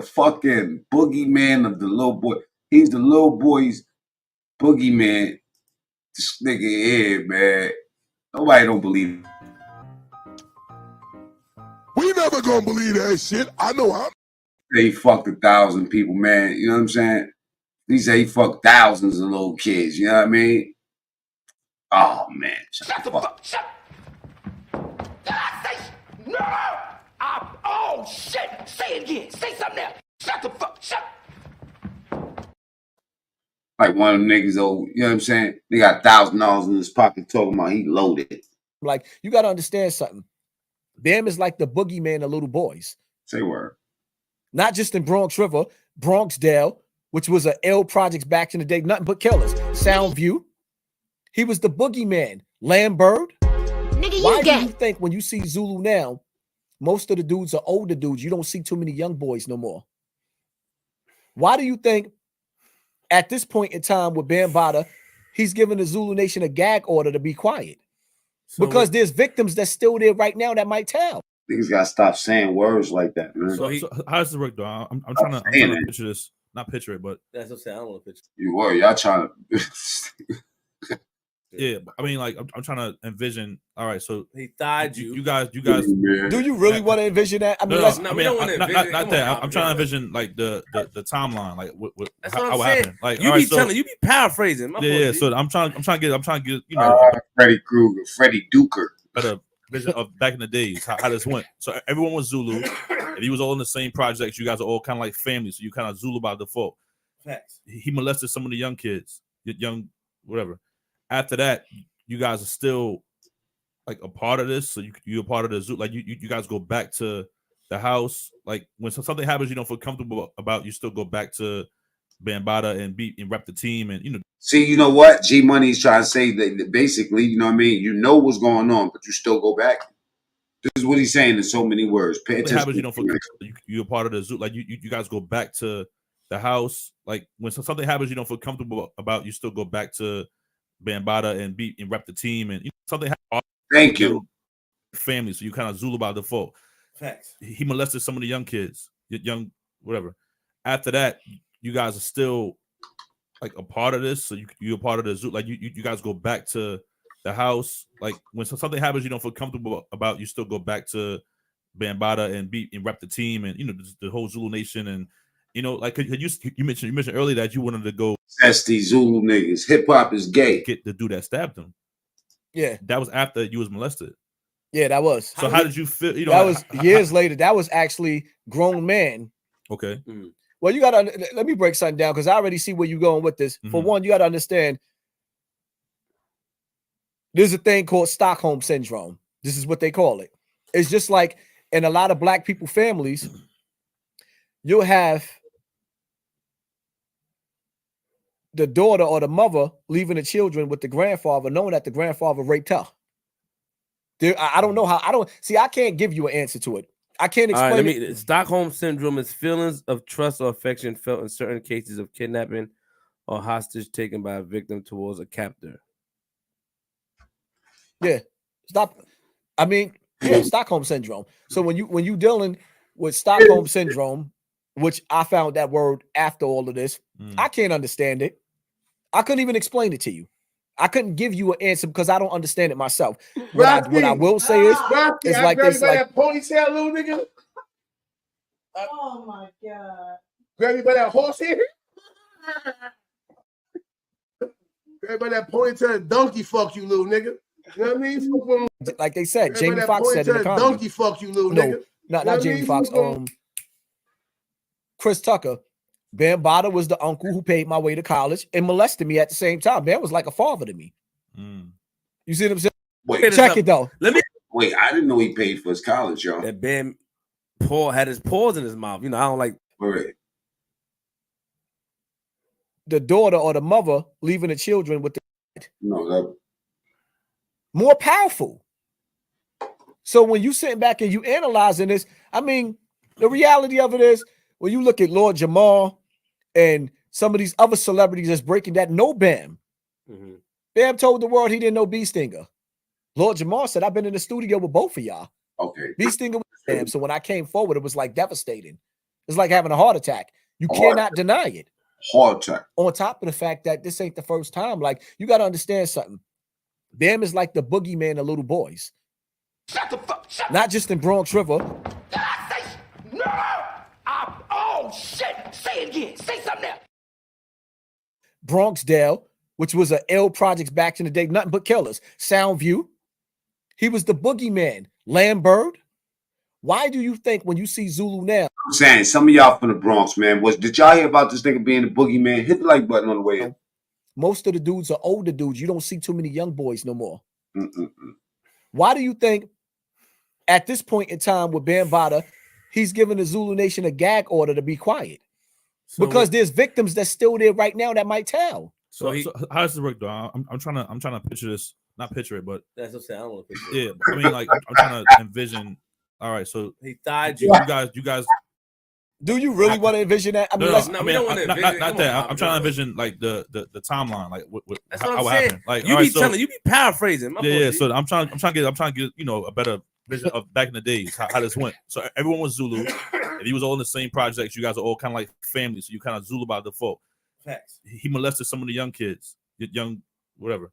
fucking boogeyman of the little boy. He's the little boy's boogeyman. This nigga here, man. Nobody don't believe it. We never gonna believe that shit. I know how. He fucked 1,000 people, man. You know what I'm saying? He said he fucked thousands of little kids. You know what I mean? Oh, man. Shut the fuck. Shut. Did I say no? Oh shit! Say it again. Say something else. Shut the fuck. Shut. Like one of them niggas, old, you know what I'm saying? They got $1,000 in his pocket talking about he loaded. Like, you got to understand something. Bam is like the boogeyman of little boys. Say word. Not just in Bronx River, Bronxdale, which was a L projects back in the day, nothing but killers. Soundview, he was the boogeyman. Lambert. Why do you think when you see Zulu now, most of the dudes are older dudes? You don't see too many young boys no more. Why do you think at this point in time with Bambaataa, he's giving the Zulu Nation a gag order to be quiet? Because there's victims that's still there right now that might tell. Niggas gotta stop saying words like that, man. So how does this work, though? I'm trying to picture this. Not picture it, but that's what I'm saying. I don't want to picture. You were, y'all trying to. Yeah, I mean, like I'm trying to envision. All right, so he thawed you. You guys. Do you really want to envision that? I mean, we don't want to envision not that. I'm trying to envision like the timeline, like how it happened. Like you be paraphrasing. Yeah. So I'm trying to get you know Freddy Krueger, Freddy Duker. Better vision of back in the days how this went. So everyone was Zulu. If he was all in the same projects, you guys are all kind of like family. So you kind of Zulu by default. Facts. He molested some of the young kids, young whatever. After that, you guys are still like a part of this. So you're a part of the zoo. Like you guys go back to the house. Like when something happens you don't feel comfortable about, you still go back to Bambaataa and beat and rep the team, and See, you know what? G Money is trying to say that basically, you know what I mean? You know what's going on, but you still go back. This is what he's saying in so many words. Pay what attention. happens, you don't feel you're a part of the zoo. Like you guys go back to the house. Like when something happens, you don't feel comfortable about, you still go back to Bambaataa and beat and rep the team, and something happens. Thank you. Family, so you kind of Zulu by default. Facts. He molested some of the young kids, young whatever. After that, you guys are still like a part of this, so you're a part of the zoo. Like you guys go back to the house. Like when something happens, you don't feel comfortable about, you still go back to Bambaataa and beat and rep the team, and the whole Zulu Nation, and like you mentioned earlier that you wanted to go. That's these Zulu niggas. Hip hop is gay. Get the dude that stabbed him. Yeah, that was after you was molested. Yeah, that was. So how did you feel? That was years later. That was actually grown man. Okay. Well, you gotta let me break something down because I already see where you're going with this. For one, you gotta understand there's a thing called Stockholm syndrome. This is what they call it. It's just like in a lot of black people families, you'll have the daughter or the mother leaving the children with the grandfather, knowing that the grandfather raped her. I don't know how. I can't give you an answer to it. I can't explain it. Stockholm syndrome is feelings of trust or affection felt in certain cases of kidnapping or hostage taken by a victim towards a captor. Yeah, Stockholm syndrome. So when you dealing with Stockholm syndrome, which I found that word after all of this, I can't understand it. I couldn't even explain it to you. I couldn't give you an answer because I don't understand it myself. What I will say is, it's like this. Like that ponytail, little nigga. Oh my god! Grab me by that horse hair. Grab by that ponytail, donkey fuck you, little nigga. You know what I mean? Like they said, Jamie Foxx said in the comments. Donkey fuck you, little nigga. Not Jamie Foxx. Chris Tucker. Bambaataa was the uncle who paid my way to college and molested me at the same time. Bam was like a father to me. You see what I'm saying? Wait, check it though. Wait, I didn't know he paid for his college, y'all. That Bam had his paws in his mouth. I don't like. Right. The daughter or the mother leaving the children with the that more powerful. So when you sitting back and you analyzing this, the reality of it is when you look at Lord Jamal and some of these other celebrities that's breaking that no Bam. Bam told the world he didn't know B Stinger. Lord Jamal said, I've been in the studio with both of y'all. Okay. B Stinger was Bam. So when I came forward, it was like devastating. It's like having a heart attack. You cannot deny it. Heart attack. On top of the fact that this ain't the first time. Like, you got to understand something. Bam is like the boogeyman of little boys. Shut the fuck. Not just in Bronx River. No! Oh shit! Say it again. Say something else. Bronxdale, which was an L Projects back in the day, nothing but killers. Soundview, he was the boogeyman. Lambert, why do you think when you see Zulu now? I'm saying some of y'all from the Bronx, man. Did y'all hear about this nigga being the boogeyman? Hit the like button on the way in. Most of the dudes are older dudes. You don't see too many young boys no more. Why do you think at this point in time with Bambaataa, he's giving the Zulu Nation a gag order to be quiet? Because there's victims that's still there right now that might tell. So how does this work though? I'm trying to picture this, not picture it, but that's what I'm saying. I don't want to picture it. Yeah, like I'm trying to envision. All right, so he died. You guys. Do you really want to envision that? Not that. I'm trying to envision like the timeline, like what that's what how I'm it saying. happened. Like you be paraphrasing. So I'm trying to get a better vision of back in the days how this went. So everyone was Zulu, and he was all in the same projects. You guys are all kind of like family, so you kind of Zulu by default. Facts. He molested some of the young kids, young whatever.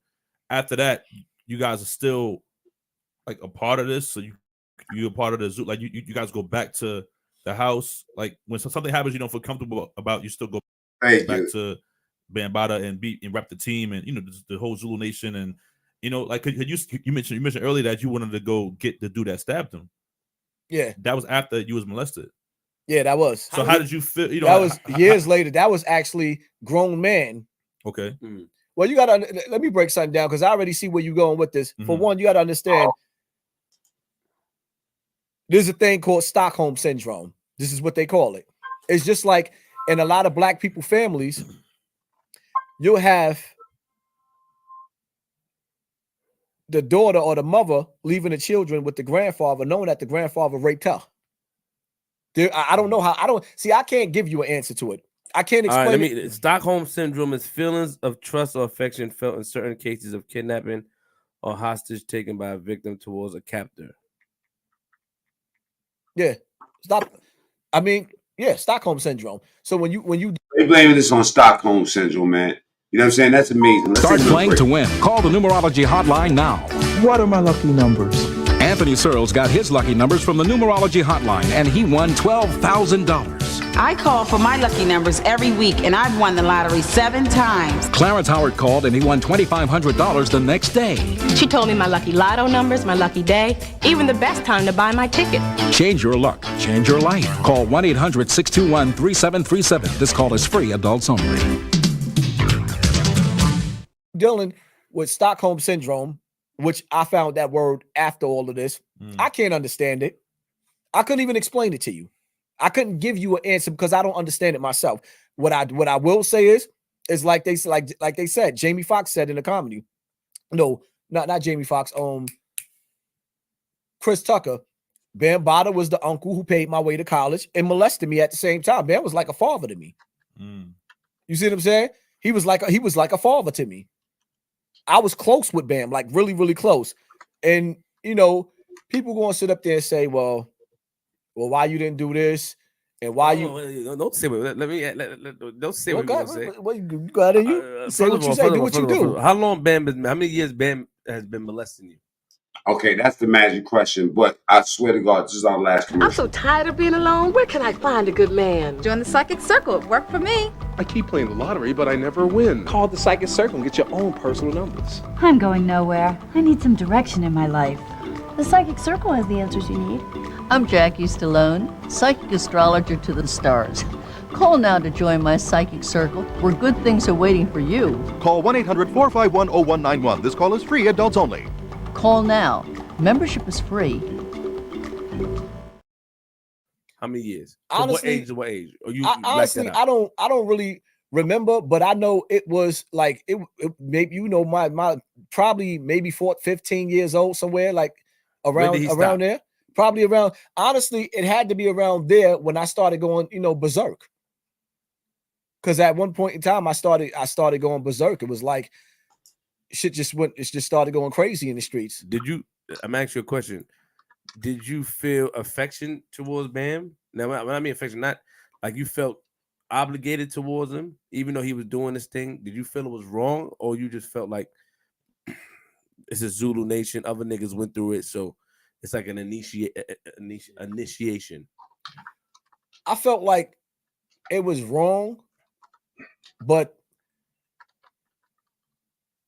After that, you guys are still like a part of this, so you're a part of the zoo. Like you guys go back to the house. Like when something happens, you don't feel comfortable about, you still go back to Bambaataa and beat and rep the team, and the whole Zulu Nation, and like you mentioned earlier that you wanted to go get the dude that stabbed him. Yeah, that was after you was molested. Yeah, that was. So how did you feel? That was years later. That was actually grown man. Okay. Well, you gotta let me break something down because I already see where you're going with this. For one, you gotta understand there's a thing called Stockholm syndrome. This is what they call it. It's just like in a lot of black people families, you'll have the daughter or the mother leaving the children with the grandfather, knowing that the grandfather raped her. I don't know how. I can't give you an answer to it. I can't explain it. Stockholm syndrome is feelings of trust or affection felt in certain cases of kidnapping or hostage taken by a victim towards a captor. Yeah, Stockholm syndrome. So when you they blaming this on Stockholm syndrome, man. You know what I'm saying? That's amazing. Let's Start playing to win. Call the numerology hotline now. What are my lucky numbers? Anthony Searles got his lucky numbers from the numerology hotline, and he won $12,000. I call for my lucky numbers every week, and I've won the lottery 7 times. Clarence Howard called, and he won $2,500 the next day. She told me my lucky lotto numbers, my lucky day, even the best time to buy my ticket. Change your luck. Change your life. Call 1-800-621-3737. This call is free. Adults only. Dealing with Stockholm syndrome, which I found that word after all of this, I can't understand it. I couldn't even explain it to you. I couldn't give you an answer because I don't understand it myself. What I will say is like they said, Jamie Foxx said in the comedy. No, not Jamie Foxx. Chris Tucker. Bambaataa was the uncle who paid my way to college and molested me at the same time. Bam was like a father to me. You see what I'm saying? He was like a father to me. I was close with Bam, like really, really close. And people gonna sit up there and say, well, why you didn't do this, and why you don't say what. Don't say what you gonna say. Well, you got it. You say what you say. Do what you do. How long Bam? How many years Bam has been molesting you? Okay, that's the magic question. But I swear to God, this is our last commercial. I'm so tired of being alone. Where can I find a good man? Join the Psychic Circle. It worked for me. I keep playing the lottery, but I never win. Call the Psychic Circle and get your own personal numbers. I'm going nowhere. I need some direction in my life. The Psychic Circle has the answers you need. I'm Jackie Stallone, psychic astrologer to the stars. Call now to join my Psychic Circle, where good things are waiting for you. Call 1-800-451-0191. This call is free. Adults only. Call now. Membership is free. How many years? Honestly, what age? Or honestly, I don't really remember, but I know it was like it maybe my probably maybe 15 years old, somewhere like around there. Probably around, honestly, it had to be around there when I started going, berserk. Because at one point in time, I started going berserk. It was like it just started going crazy in the streets. I'm asking you a question. Did you feel affection towards Bam? Now, when I mean affection, not like you felt obligated towards him, even though he was doing this thing. Did you feel it was wrong, or you just felt like it's a Zulu nation, other niggas went through it, so it's like an initiation? I felt like it was wrong, but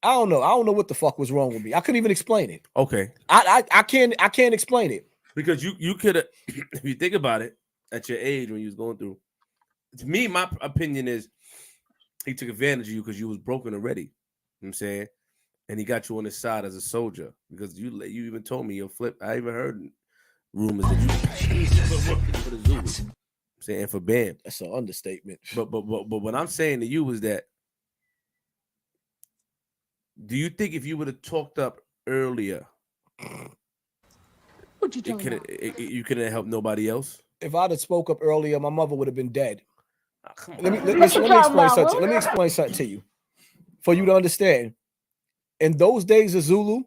I don't know. I don't know what the fuck was wrong with me. I couldn't even explain it. Okay. I can't explain it. Because you could have, if you think about it, at your age when you was going through, to me, my opinion is he took advantage of you because you was broken already. You know what I'm saying? And he got you on his side as a soldier because you even told me your flip. I even heard rumors that you working for the Zulus. I'm saying for Bam. That's an understatement. But what I'm saying to you is that, do you think if you would have talked up earlier, you couldn't help nobody else? If I'd have spoke up earlier, my mother would have been dead. Let me explain something. Let me explain something to you for you to understand. In those days of Zulu,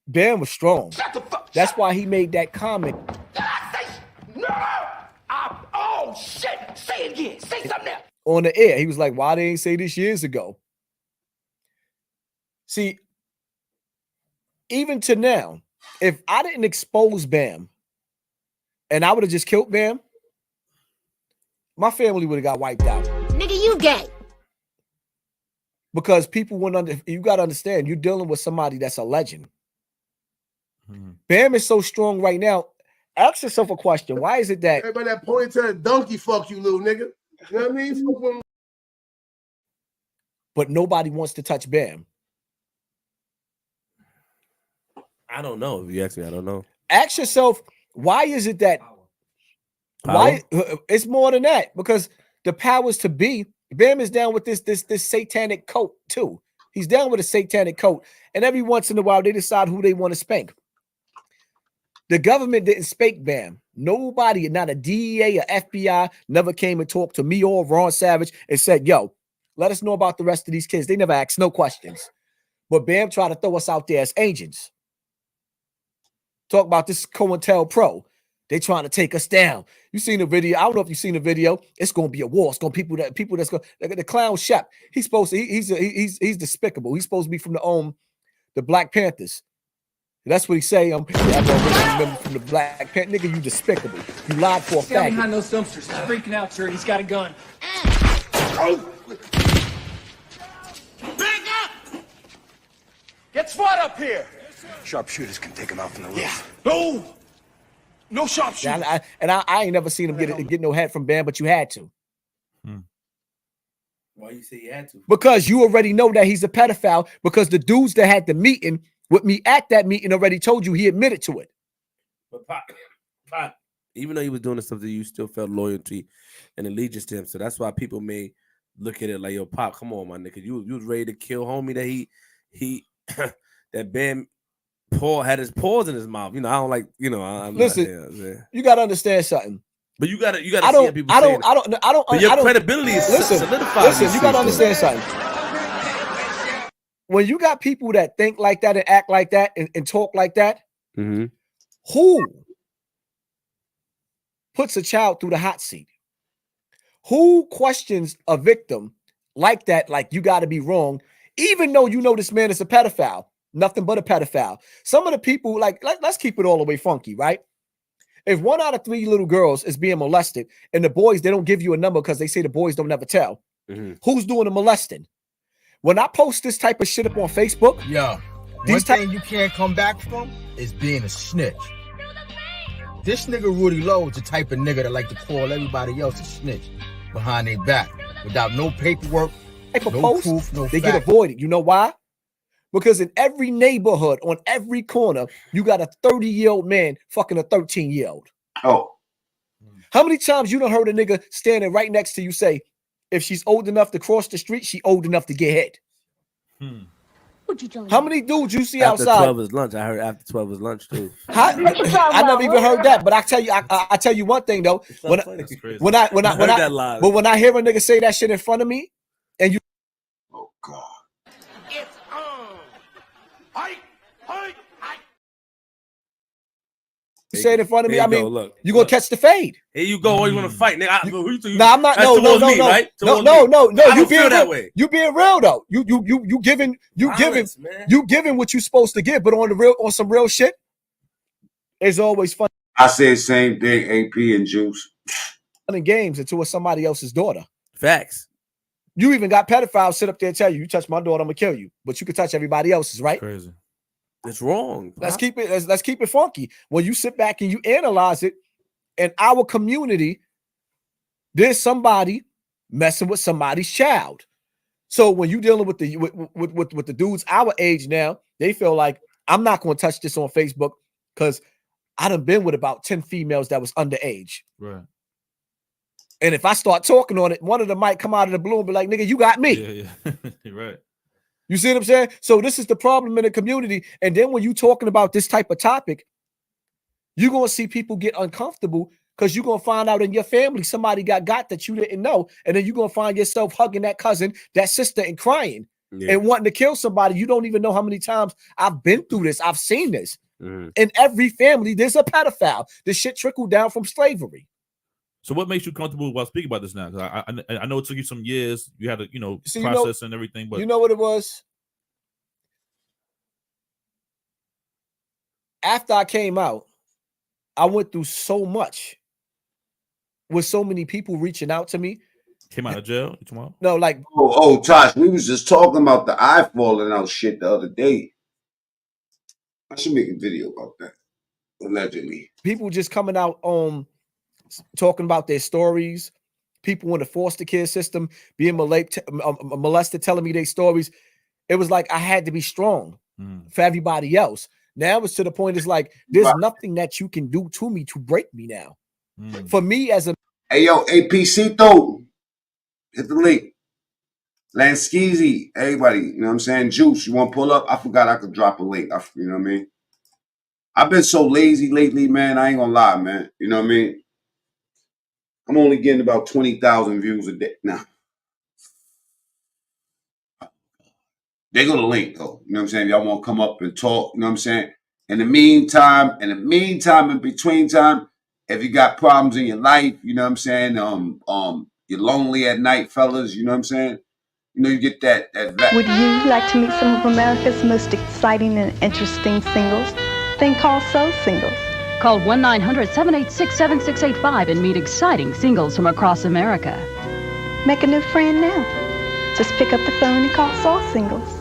Bam was strong. That's why he made that comment. No! Oh, shit! Say it again. Say something else. On the air, he was like, why they ain't say this years ago? See, even to now, if I didn't expose Bam and I would have just killed Bam, my family would have got wiped out. Nigga, you gay. Because people wouldn't you got to understand, you're dealing with somebody that's a legend. Bam is so strong right now. Ask yourself a question. Why is it that everybody that ponytail donkey fuck you, little nigga? You know what I mean? But nobody wants to touch Bam. I don't know. If you ask me, I don't know. Ask yourself, why is it that Why? It's more than that, because the powers to be, Bam is down with this satanic cult too. He's down with a satanic cult, and every once in a while they decide who they want to spank. The government didn't spank Bam. Nobody, not a DEA or FBI, never came and talked to me or Ron Savage and said, "Yo, let us know about the rest of these kids." They never asked no questions. But Bam tried to throw us out there as agents. Talk about this COINTELPRO. They trying to take us down. You seen the video? I don't know if you seen the video. It's gonna be a war. It's gonna people that's going. The clown Shep. He's supposed to. He's despicable. He's supposed to be from the Black Panthers. That's what he say. I'm remember from the Black Panther. Nigga, you despicable. You lied for a fact. Standing behind those dumpsters. He's freaking out, sir. He's got a gun. Back up! Get SWAT up here! Sharpshooters can take him out from the roof. Yeah. No sharpshooters. I ain't never seen him get no head from Bam, but you had to. Why you say you had to? Because you already know that he's a pedophile, because the dudes that had the meeting with me at that meeting already told you he admitted to it. But Pop, even though he was doing the stuff that you still felt loyalty and allegiance to him. So that's why people may look at it like, yo, Pop, come on, my nigga. You was ready to kill homie that he that Bam Paul had his paws in his mouth. You know, I don't like, you know, I'm listen, you gotta understand something. But you gotta see how people I don't but your credibility is solidified. Listen, you gotta understand something. When you got people that think like that and act like that and talk like that, who puts a child through the hot seat? Who questions a victim like that? Like, you got to be wrong, even though you know this man is a pedophile, nothing but a pedophile. Some of the people, let's keep it all the way funky, right? If 1 out of 3 little girls is being molested and the boys, they don't give you a number because they say the boys don't never tell, who's doing the molesting? When I post this type of shit up on Facebook, one thing you can't come back from is being a snitch. This nigga Rudy Lowe's the type of nigga that like to call everybody else a snitch behind their back without no paperwork, no proof, no they fact. get avoided. You know why? Because in every neighborhood, on every corner, you got a 30-year-old man fucking a 13-year-old. Oh. How many times you done heard a nigga standing right next to you say, if she's old enough to cross the street, she old enough to get hit? How many dudes you see after outside? 12 is lunch. I heard after 12 is lunch too. I never even heard that, but I tell you one thing though. When I hear a nigga say that shit in front of me, and you, oh God, It's on. you say it in front of me, Here I you mean, go, look. you gonna catch the fade. Here you go. Or you want to fight, nigga? Nah, I'm not. That's No. towards me, right? Towards me. No. I You don't being feel that real. way. You being real though. You giving Violence, man. you giving what you supposed to give, but on some real shit, it's always fun. I said same thing, AP and Juice. In games until it's somebody else's daughter. Facts. You even got pedophiles sit up there and tell you touch my daughter, I'm gonna kill you. But you can touch everybody else's, right? Crazy. It's wrong. Let's keep it funky. When you sit back and you analyze it, in our community, there's somebody messing with somebody's child. So when you dealing with the dudes our age now, they feel like I'm not going to touch this on Facebook because I done been with about 10 females that was underage. Right. And if I start talking on it, one of them might come out of the blue and be like, nigga, you got me. Yeah. You're right. You see what I'm saying? So this is the problem in the community. And then when you talking about this type of topic, you're going to see people get uncomfortable because you're going to find out in your family somebody got that you didn't know. And then you're going to find yourself hugging that cousin, that sister, and crying and wanting to kill somebody. You don't even know how many times I've been through this. I've seen this. In every family, there's a pedophile. This shit trickled down from slavery. So what makes you comfortable while speaking about this now? Because I know it took you some years. You had to, See, process and everything. But you know what it was? After I came out, I went through so much with so many people reaching out to me. Came out of jail tomorrow? No, like Tosh, we was just talking about the eye falling out shit the other day. I should make a video about that. Allegedly. People just coming out talking about their stories. People in the foster care system being molested, telling me their stories. It was like I had to be strong for everybody else. Now it's to the point it's like there's nothing that you can do to me to break me now. For me as a hey yo, APC though, hit the link. Lanskeezy, everybody, you know what I'm saying? Juice, you want to pull up? I forgot I could drop a link. You know what I mean? I've been so lazy lately, man. I ain't gonna lie, man. You know what I mean? I'm only getting about 20,000 views a day now. They go to link though. You know what I'm saying? Y'all want to come up and talk. You know what I'm saying? In the meantime, in between time, if you got problems in your life, you know what I'm saying? You're lonely at night, fellas. You know what I'm saying? You know, you get that. Would you like to meet some of America's most exciting and interesting singles? Then call Soul Singles. Call 1-900-786-7685 and meet exciting singles from across America. Make a new friend now. Just pick up the phone and call Soul Singles.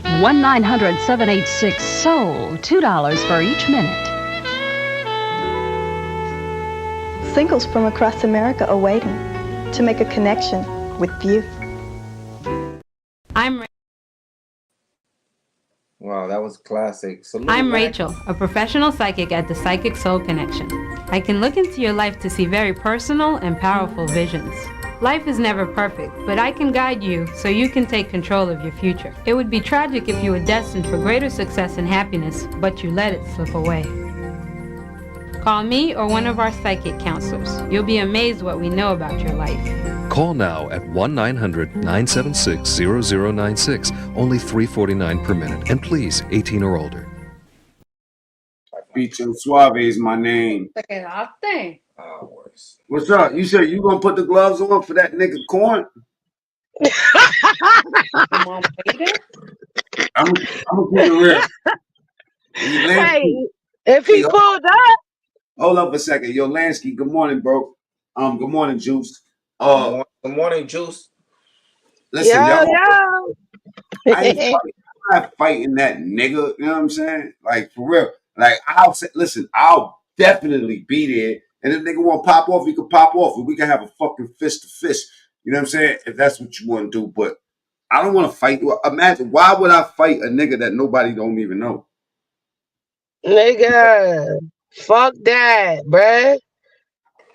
1-900-786-SOUL. $2 for each minute. Singles from across America are waiting to make a connection with you. Wow, that was classic. I'm Rachel, a professional psychic at the Psychic Soul Connection. I can look into your life to see very personal and powerful visions. Life is never perfect, but I can guide you so you can take control of your future. It would be tragic if you were destined for greater success and happiness, but you let it slip away. Call me or one of our psychic counselors. You'll be amazed what we know about your life. Call now at 1-900-976-0096, only $3.49 per minute, and please, 18 or older. Bicho Suave is my name. What's up? You said you gonna put the gloves on for that nigga corn? I'm gonna keep it real. Hey, if he pulled up. Hold up a second. Yo, Lansky, good morning, bro. Good morning, Juice. Good morning, Juice. Listen, yo. I ain't not fighting that nigga. You know what I'm saying? Like, for real. Like, I'll definitely be there. And if nigga want to pop off, he can pop off. And we can have a fucking fist to fist. You know what I'm saying? If that's what you want to do. But I don't want to fight. Imagine, why would I fight a nigga that nobody don't even know? Nigga, fuck that, bruh.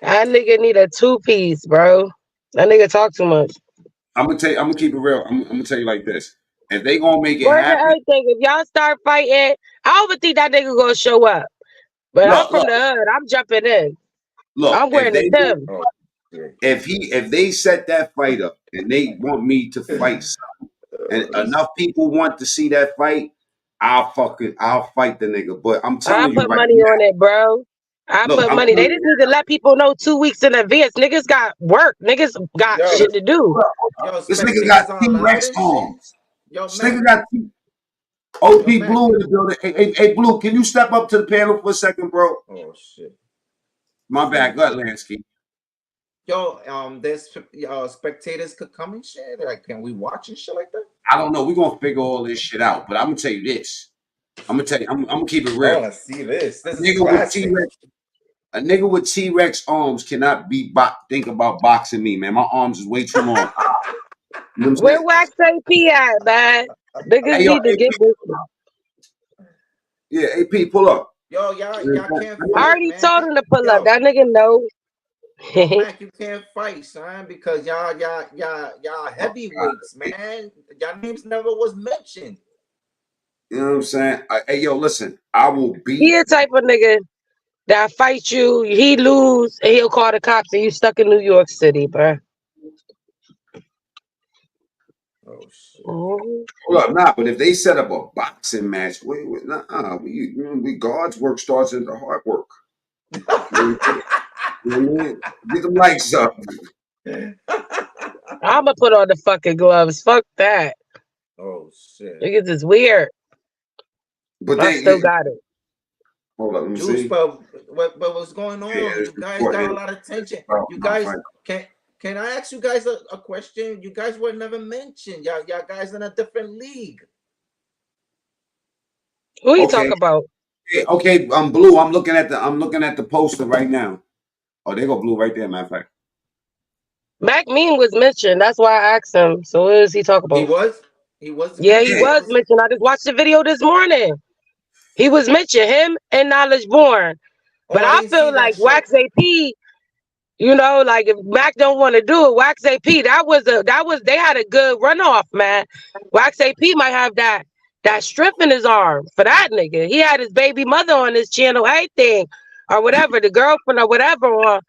That nigga need a 2-piece, bro. That nigga talk too much. I'm gonna keep it real. I'm gonna tell you like this. If they gonna make it Word happen, everything. If y'all start fighting, I don't even think that nigga gonna show up. But I'm from the hood. I'm jumping in. Look, I'm wearing the Tim. If they set that fight up and they want me to fight something, and enough people want to see that fight, I'll fight the nigga. But I'm telling you right now, I put money on it, bro. I put money. They just need to let people know 2 weeks in advance. Niggas got work. Niggas got shit to do. This nigga got T-Rex arms. This nigga got OP Blue in the building. Hey, Blue, can you step up to the panel for a second, bro? Oh shit. My bad. Go ahead, Lansky. Yo, there's spectators could come and shit. Like, can we watch and shit like that? I don't know. We're gonna figure all this shit out. But I'm gonna tell you this. I'm gonna keep it real. I wanna see this. This is classic. A nigga with T-Rex arms cannot think about boxing me, man. My arms is way too long. You know where Wax AP at, man? Niggas need to get this. Yeah, AP, pull up. Yo, y'all can't fight, I already told him to pull up. That nigga know. Mac, you can't fight, son, because y'all heavyweights, man. Y'all names never was mentioned. You know what I'm saying? Hey, yo, listen, I will beat. He a type of nigga that fight you, he lose, and he'll call the cops, and you stuck in New York City, bro. Oh shit. Hold up, but if they set up a boxing match, we God's work starts in the hard work. You know what I mean? Get them lights up. I'ma put on the fucking gloves. Fuck that. Oh shit. Niggas is weird. But I still got it. Hold up, let me Juice, see. but what's going on? You guys got a lot of tension. You guys can I ask you guys a question? You guys were never mentioned. Y'all guys in a different league. Who you talking about? Okay, Blue. I'm looking at the poster right now. Oh, they go Blue right there, matter of fact. Mac Mean was mentioned. That's why I asked him. So what is he talking about? He was. Yeah, he was mentioned. I just watched the video this morning. He was mentioned, him and Knowledge Born. But I feel like Wax AP You know, like if Mac don't want to do it, Wax AP, they had a good runoff, man. Wax AP might have that strength in his arm for that nigga. He had his baby mother on his channel, everything, or whatever, the girlfriend or whatever on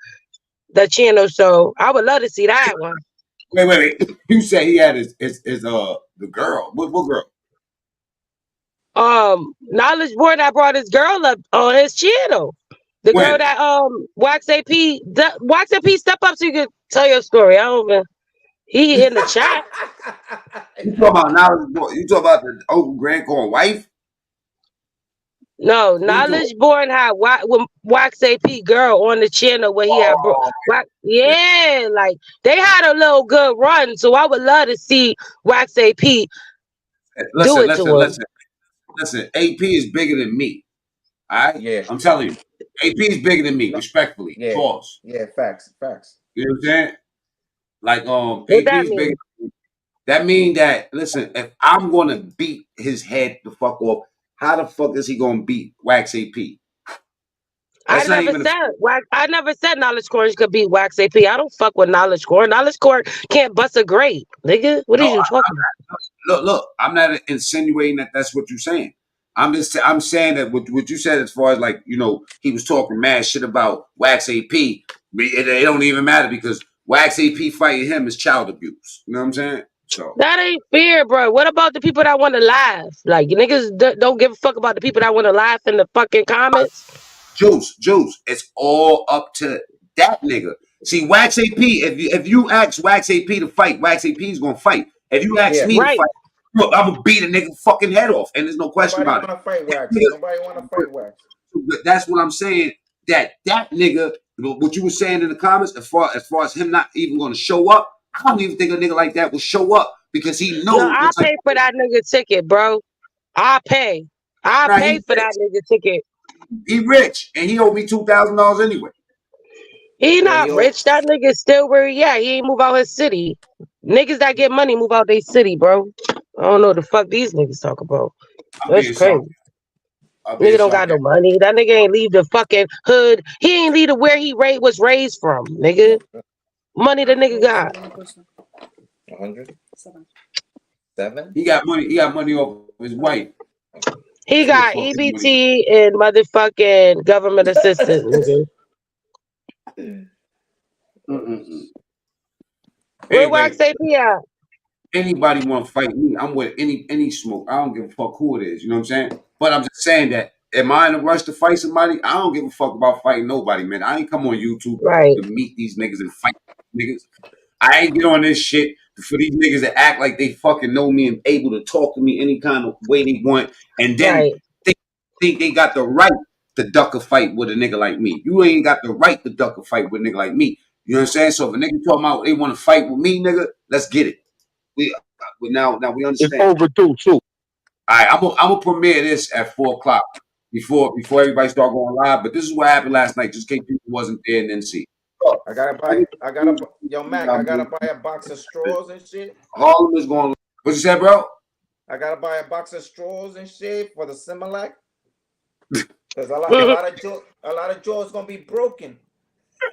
the channel. So I would love to see that one. Wait. You say he had his the girl. What girl? Knowledge Boy that brought his girl up on his channel. The girl that Wax AP step up so you can tell your story. I don't even. He in the chat. You talking about Knowledge Boy? You talking about the Uncle Grandcorn wife? No, Knowledge Born had Wax AP girl on the channel where he had yeah, like they had a little good run. So I would love to see Wax AP do it to him. Listen, AP is bigger than me. All right? Yeah. I'm telling you. AP is bigger than me, respectfully. Yeah. Pause. Yeah, facts. You know what I'm saying? Like, What AP that is mean? bigger than me. That mean that, listen, if I'm gonna beat his head the fuck off, how the fuck is he gonna beat Wax AP? I never said Knowledge Corn could beat Wax AP. I don't fuck with Knowledge Corn. Knowledge Corn can't bust a grade, nigga. What are you talking about? Look, I'm not insinuating that that's what you're saying. I'm saying that what you said as far as like, you know, he was talking mad shit about Wax AP. It don't even matter because Wax AP fighting him is child abuse. You know what I'm saying? So that ain't fair, bro. What about the people that want to laugh? Like niggas don't give a fuck about the people that want to laugh in the fucking comments. Juice, it's all up to that nigga. See, Wax AP, if you ask Wax AP to fight, Wax AP is gonna fight. If you ask me to fight, look, I'm gonna beat a nigga fucking head off, and there's no question about it. Nobody want to fight Wax. That's what I'm saying. That nigga, what you were saying in the comments, as far as him not even gonna show up, I don't even think a nigga like that will show up because he knows. No, I'll pay for that nigga ticket, bro. I'll pay for that nigga ticket. He rich, and he owed me $2,000 anyway. He not rich. That nigga still where he at. He ain't move out his city. Niggas that get money move out their city, bro. I don't know what the fuck these niggas talk about. That's crazy. Nigga don't got no money. That nigga ain't leave the fucking hood. He ain't leave to where he was raised from, nigga. Money the nigga got. 107. He got money. He got money off his wife. He got EBT and motherfucking government assistance, nigga. Where Wax AP at? Anybody want to fight me? I'm with any smoke. I don't give a fuck who it is. You know what I'm saying? But I'm just saying that. Am I in a rush to fight somebody? I don't give a fuck about fighting nobody, man. I ain't come on YouTube to meet these niggas and fight niggas. I ain't get on this shit for these niggas to act like they fucking know me and able to talk to me any kind of way they want, and then think they got the right to duck a fight with a nigga like me. You ain't got the right to duck a fight with a nigga like me. You know what I'm saying? So if a nigga talking about they want to fight with me, nigga, let's get it. Now we understand. It's overdue too. All right, I'm gonna premiere this at 4:00 before everybody start going live. But this is what happened last night, just in case people wasn't there and didn't see. I gotta buy a box of straws and shit. Harlem is going. What you said, bro? I gotta buy a box of straws and shit for the Similac. Because a lot of jaws gonna be broken.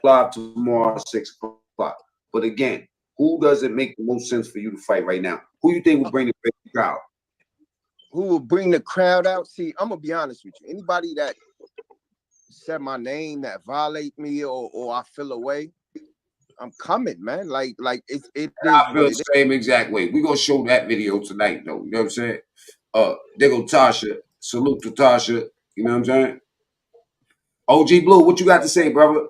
Live tomorrow at 6:00. But again, who does it make the most sense for you to fight right now? Who you think will bring the biggest crowd? Who will bring the crowd out? See, I'm gonna be honest with you. Anybody that said my name, that violate me, or I feel away, I'm coming, man. Like it is. I feel the same exact way. We're gonna show that video tonight, though. You know what I'm saying? There go Tasha. Salute to Tasha. You know what I'm saying? OG Blue, what you got to say, brother?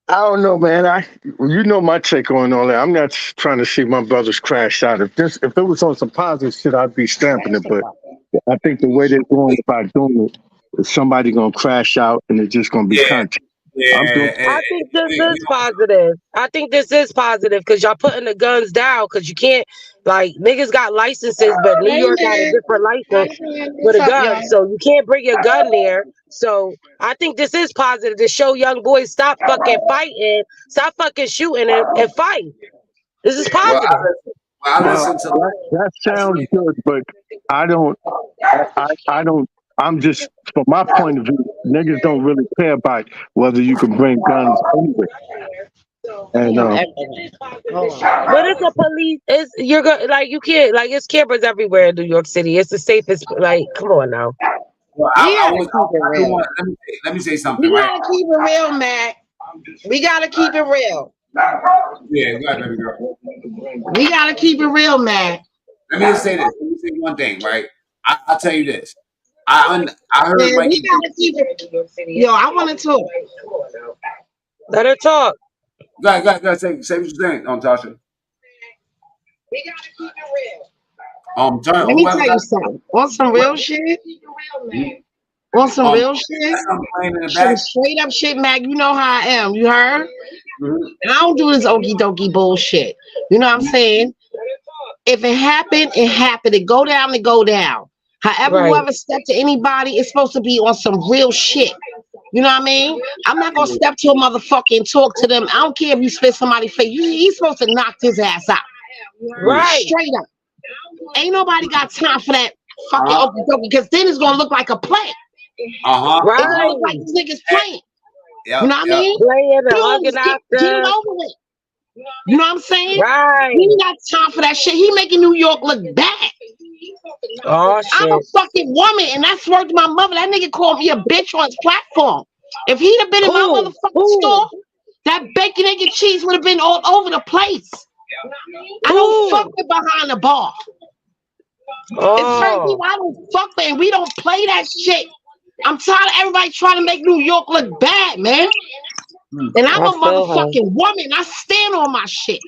I don't know, man. You know my take on all that. I'm not trying to see my brothers crash out. If it was on some positive shit, I'd be stamping it. But I think the way they're going about doing it, is somebody gonna crash out and it's just gonna be content. I think this is positive. I think this is positive because y'all putting the guns down because you can't, like, niggas got licenses, but New York got a different license with a gun, so you can't bring your gun there. So I think this is positive to show young boys stop fucking fighting, stop fucking shooting and fight. This is positive. I listen to that sounds good, but I don't I'm just, from my point of view, niggas don't really care about whether you can bring guns anywhere. And But it's a police. It's you're good. Like you can't. Like it's cameras everywhere in New York City. It's the safest. Like come on now. Well, let me say something. We Right? gotta keep it real, Matt. We gotta keep it real. Yeah, go ahead, baby girl. We gotta keep it real, Matt. Let me just say this. Let me say one thing, right? I'll tell you this. I heard Man, Mikey. we gotta keep it. Yo, I want to talk. Let her talk. Go ahead. Say what you're saying, Tasha. We gotta keep it real. Turn. Let me tell you something. On some real shit. On some real shit. Some straight up shit, Mac. You know how I am. You heard? And I don't do this okie dokie bullshit. You know what I'm saying? If it happened, it happened. It go down, it go down. However, whoever stepped to anybody, it's supposed to be on some real shit. You know what I mean? I'm not gonna step to a motherfucker and talk to them. I don't care if you spit somebody's face. He's supposed to knock his ass out. Right. Straight up. Ain't nobody got time for that fucking okie dokie, because then it's gonna look like a play. Right. It's gonna look like this nigga's playing. Yep, You know what I mean? Get it over with. You know what I'm saying? Right. He ain't got time for that shit. He making New York look bad. Oh shit. I'm a fucking woman, and that's worth my mother. That nigga called me a bitch on his platform. If he'd have been in my motherfucking store, that bacon, egg, and cheese would have been all over the place. I don't fuck with behind the bar. It's certain people I don't fuck with, and we don't play that shit. I'm tired of everybody trying to make New York look bad, man. And I'm a motherfucking woman. I stand on my shit.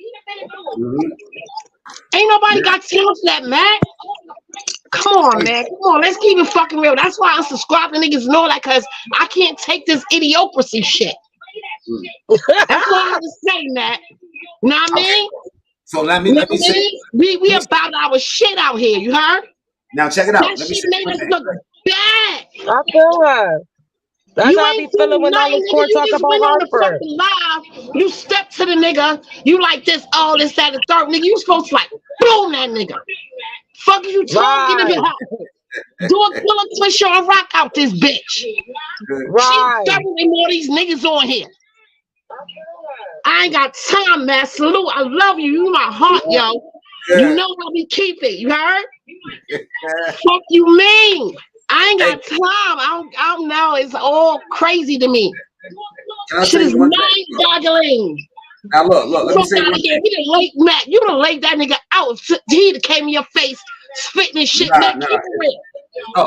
Ain't nobody got time for that, man. Come on, man. Come on. Let's keep it fucking real. That's why I subscribe to niggas and all that, because I can't take this idiocracy shit. That's why I have to say that. You know what I mean? So let me say. We about our shit out here. You heard? Now check it out. That shit made us look bad. I feel her. That's how I be feeling when I was court talk about Hartford. Live, you step to the nigga, you like this, all this, that, and third. Nigga, you supposed to like boom that nigga. Fuck are you talking about? Do a killer twist your rock out this bitch. Right. She's throwing all these niggas on here. I ain't got time, man. Salute. I love you. You my heart, yo. You know how we keep it. You heard? Fuck you mean? I ain't got time. I don't know. It's all crazy to me. Shit is mind-boggling. Now look. Let me say one thing. You done laid Matt. You done laid that nigga out. He done came in your face, spitting his shit. Keep it real.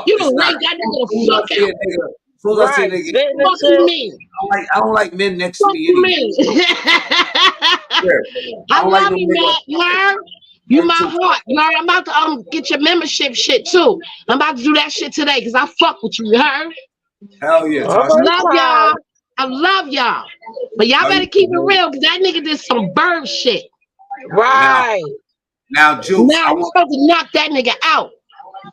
You done laid that nigga the fuck out. As soon as I say nigga, fuck you mean? I don't like men next to me anyway. I love you, Matt. You heard? You my heart. You heard? I'm about to get your membership shit too. I'm about to do that shit today because I fuck with you. You heard? Hell yeah. I love y'all. I love y'all. But y'all better keep it real because that nigga did some bird shit. Right. Now, Juice. Now I'm supposed to knock that nigga out.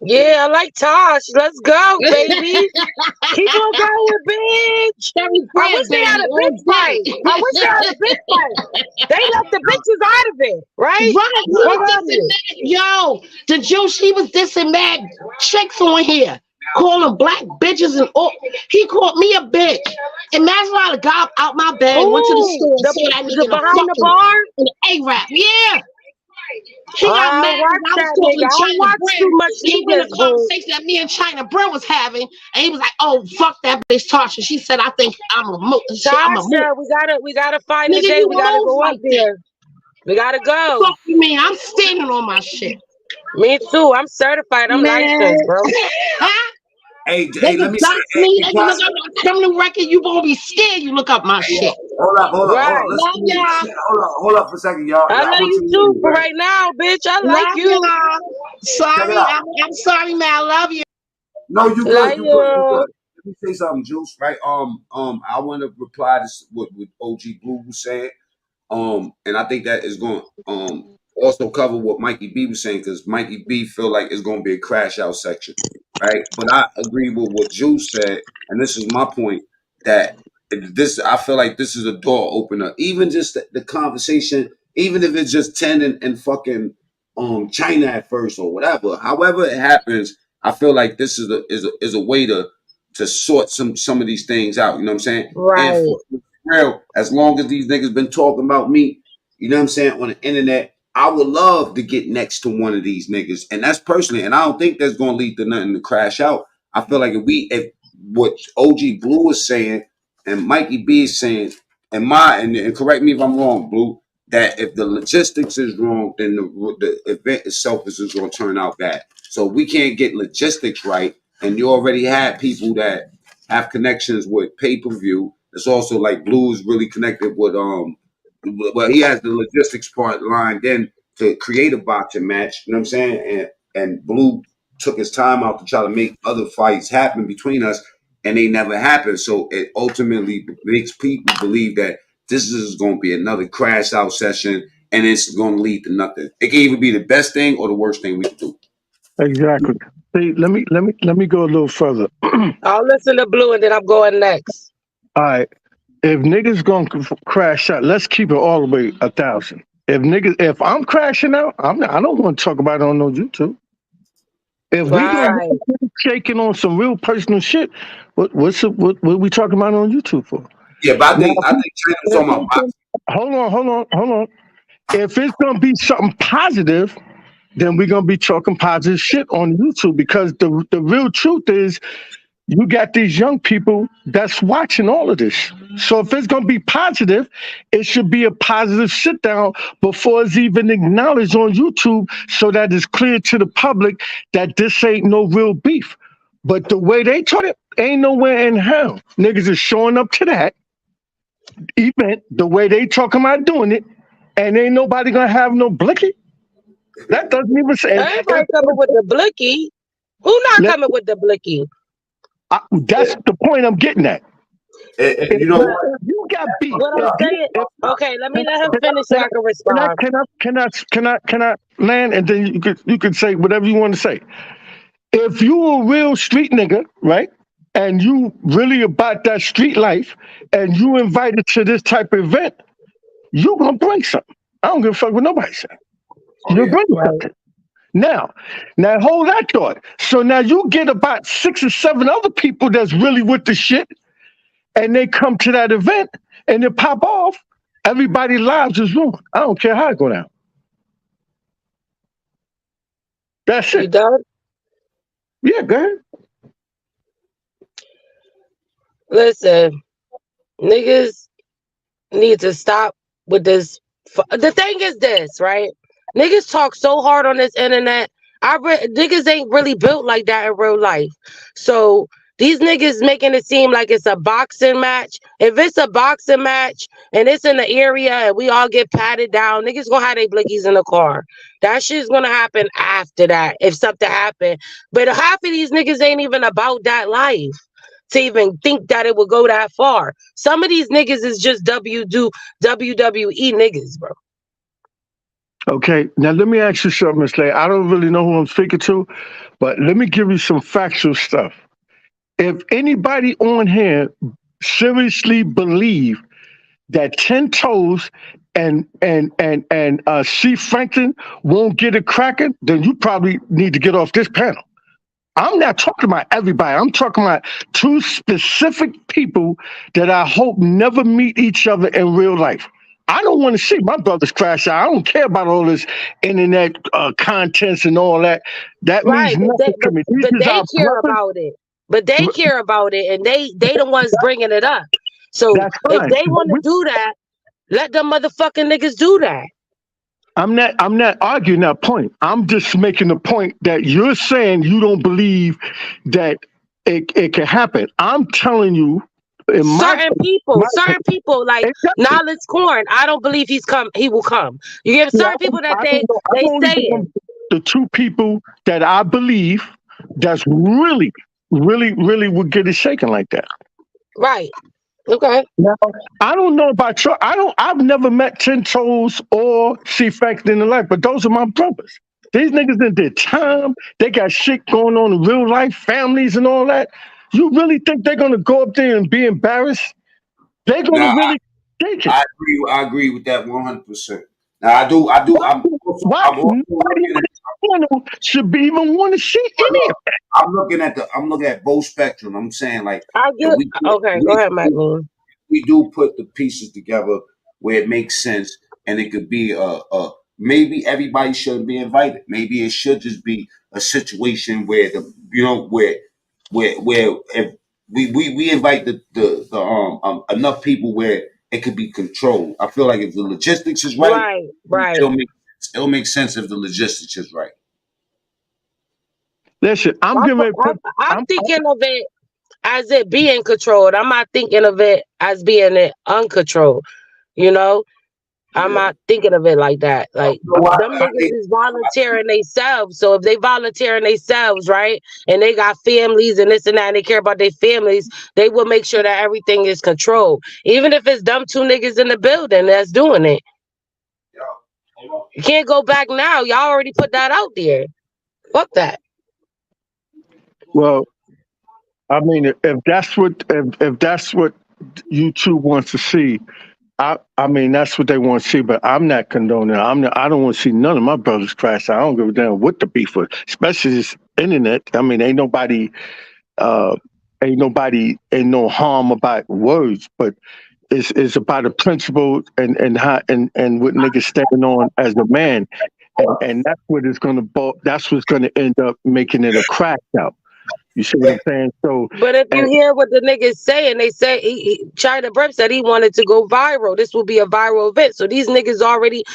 Yeah, I like Tosh. Let's go, baby. Keep on going, bitch. I wish they had a bitch fight. I wish they had a bitch fight. They left the bitches out of it, right? Right. Yo, the Juice, he was dissing mad chicks on here, calling black bitches and all. He called me a bitch. Imagine I got out my bed, went to the store, and saw that nigga behind the bar in the A-Rap. Yeah. He got mad. I was watch too much. He was in a conversation that me and China Brent was having, and he was like, "Oh, fuck that bitch Tasha." She said, "I think I'm a move." Tasha, we gotta find a day. We gotta go up there. We gotta go. Fuck you, mean? I'm standing on my shit. Me too. I'm certified. I'm licensed, bro. Hey, let me say. They look up my criminal record. You gonna be scared. You look up my shit. Hold up for a second, y'all. I love you too for right now, bitch. I like you. Sorry, I'm sorry, man. I love you. No, you good. You good. Let me say something, Juice. Right? I want to reply to what OG Blue was saying. And I think that is going also cover what Mikey B was saying, because Mikey B feel like it's going to be a crash out section, right? But I agree with what Juice said, and this is my point, that I feel like this is a door opener. Even just the conversation, even if it's just 10 and fucking China at first or whatever, however it happens, I feel like this is a way to sort some of these things out. You know what I'm saying? Right. And for real, as long as these niggas been talking about me, you know what I'm saying, on the internet, I would love to get next to one of these niggas. And that's personally, and I don't think that's gonna lead to nothing to crash out. I feel like if what OG Blue is saying and Mikey B is saying, and correct me if I'm wrong, Blue, that if the logistics is wrong, then the event itself is just gonna turn out bad. So we can't get logistics right, and you already had people that have connections with pay-per-view. It's also like Blue is really connected with well, he has the logistics part lined in to create a boxing match. You know what I'm saying? And Blue took his time out to try to make other fights happen between us, and they never happened. So it ultimately makes people believe that this is going to be another crash out session, and it's going to lead to nothing. It can either be the best thing or the worst thing we can do. Exactly. See, let me go a little further. I'll listen to Blue and then I'm going next. All right. If niggas gonna crash out, let's keep it all the way 1,000. If I'm crashing out, I don't want to talk about it on no YouTube. If we gonna shaking on some real personal shit, what we talking about on YouTube for? Yeah, but I think China's talking about boxing. Hold on. If it's gonna be something positive, then we're gonna be talking positive shit on YouTube, because the real truth is, you got these young people that's watching all of this. So if it's gonna be positive, it should be a positive sit down before it's even acknowledged on YouTube, so that it's clear to the public that this ain't no real beef. But the way they talk it, ain't nowhere in hell niggas is showing up to that event the way they talking about doing it, and ain't nobody gonna have no blicky. That doesn't even say. Everybody coming with the blicky. Who not coming with the blicky? That's the point I'm getting at. You know what? You got beef. What I'm saying, okay, let me let him finish so I can respond. Can I land, and then you could say whatever you want to say. If you a real street nigga, right, and you really about that street life, and you invited to this type of event, you gonna bring something. I don't give a fuck what nobody say. You bring something. Now hold that thought. So now you get about 6 or 7 other people that's really with the shit, and they come to that event and they pop off. Everybody's lives is ruined. I don't care how it go down. That's it. You done? Yeah, go ahead. Listen, niggas need to stop with this. The thing is this, right? Niggas talk so hard on this internet. Niggas ain't really built like that in real life. So these niggas making it seem like it's a boxing match. If it's a boxing match and it's in the area and we all get patted down, niggas gonna have their blickies in the car. That shit's gonna happen after that, if something happened. But half of these niggas ain't even about that life to even think that it would go that far. Some of these niggas is just WWE niggas, bro. Okay, now let me ask you something, Ms. Lay. I don't really know who I'm speaking to, but let me give you some factual stuff. If anybody on here seriously believe that 10 Toes and C. Franklin won't get it cracking, then you probably need to get off this panel. I'm not talking about everybody. I'm talking about 2 specific people that I hope never meet each other in real life. I don't want to see my brothers crash out. I don't care about all this internet contents and all that. That means nothing to me. But they care about it. But they care about it, and they the ones bringing it up. So if they want to do that, let them motherfucking niggas do that. I'm not arguing that point. I'm just making the point that you're saying you don't believe that it can happen. I'm telling you. Certain people like Knowledge Corn, I don't believe he will come. You get certain people that they say it. The 2 people that I believe that's really would get it shaken like that. Right. Okay. Now, I don't know about you. I've never met 10 Toes or C. Franklin in life, but those are my brothers. These niggas in their time, they got shit going on in real life, families and all that. You really think they're gonna go up there and be embarrassed? They're gonna really take it. I agree with that 100%. Now I'm Why nobody on the channel should be even want to see any of that? I'm looking at both spectrum. I'm saying like I get. Okay, go ahead, Matt. we do put the pieces together where it makes sense, and it could be maybe everybody shouldn't be invited. Maybe it should just be a situation where where if we invite the enough people where it could be controlled. I feel like if the logistics is right, right, it'll make sense if the logistics is right. Listen, I'm thinking of it as it being controlled. I'm not thinking of it as being it uncontrolled. You know, I'm not thinking of it like that. Like them niggas is volunteering themselves. So if they volunteering themselves, right, and they got families and this and that, and they care about their families, they will make sure that everything is controlled. Even if it's them two niggas in the building that's doing it. You can't go back now. Y'all already put that out there. Fuck that. Well, I mean, if that's what YouTube wants to see, I mean that's what they want to see. But I'm not condoning. I don't want to see none of my brothers crash. I don't give a damn what the beef was, especially this internet. I mean, ain't no harm about words, but it's about the principle and what niggas standing on as a man, and that's what is gonna that's what's gonna end up making it a crash out. You see what I'm saying? So, but if you hear what the niggas say, and they say China Brep said he wanted to go viral. This will be a viral event. So these niggas already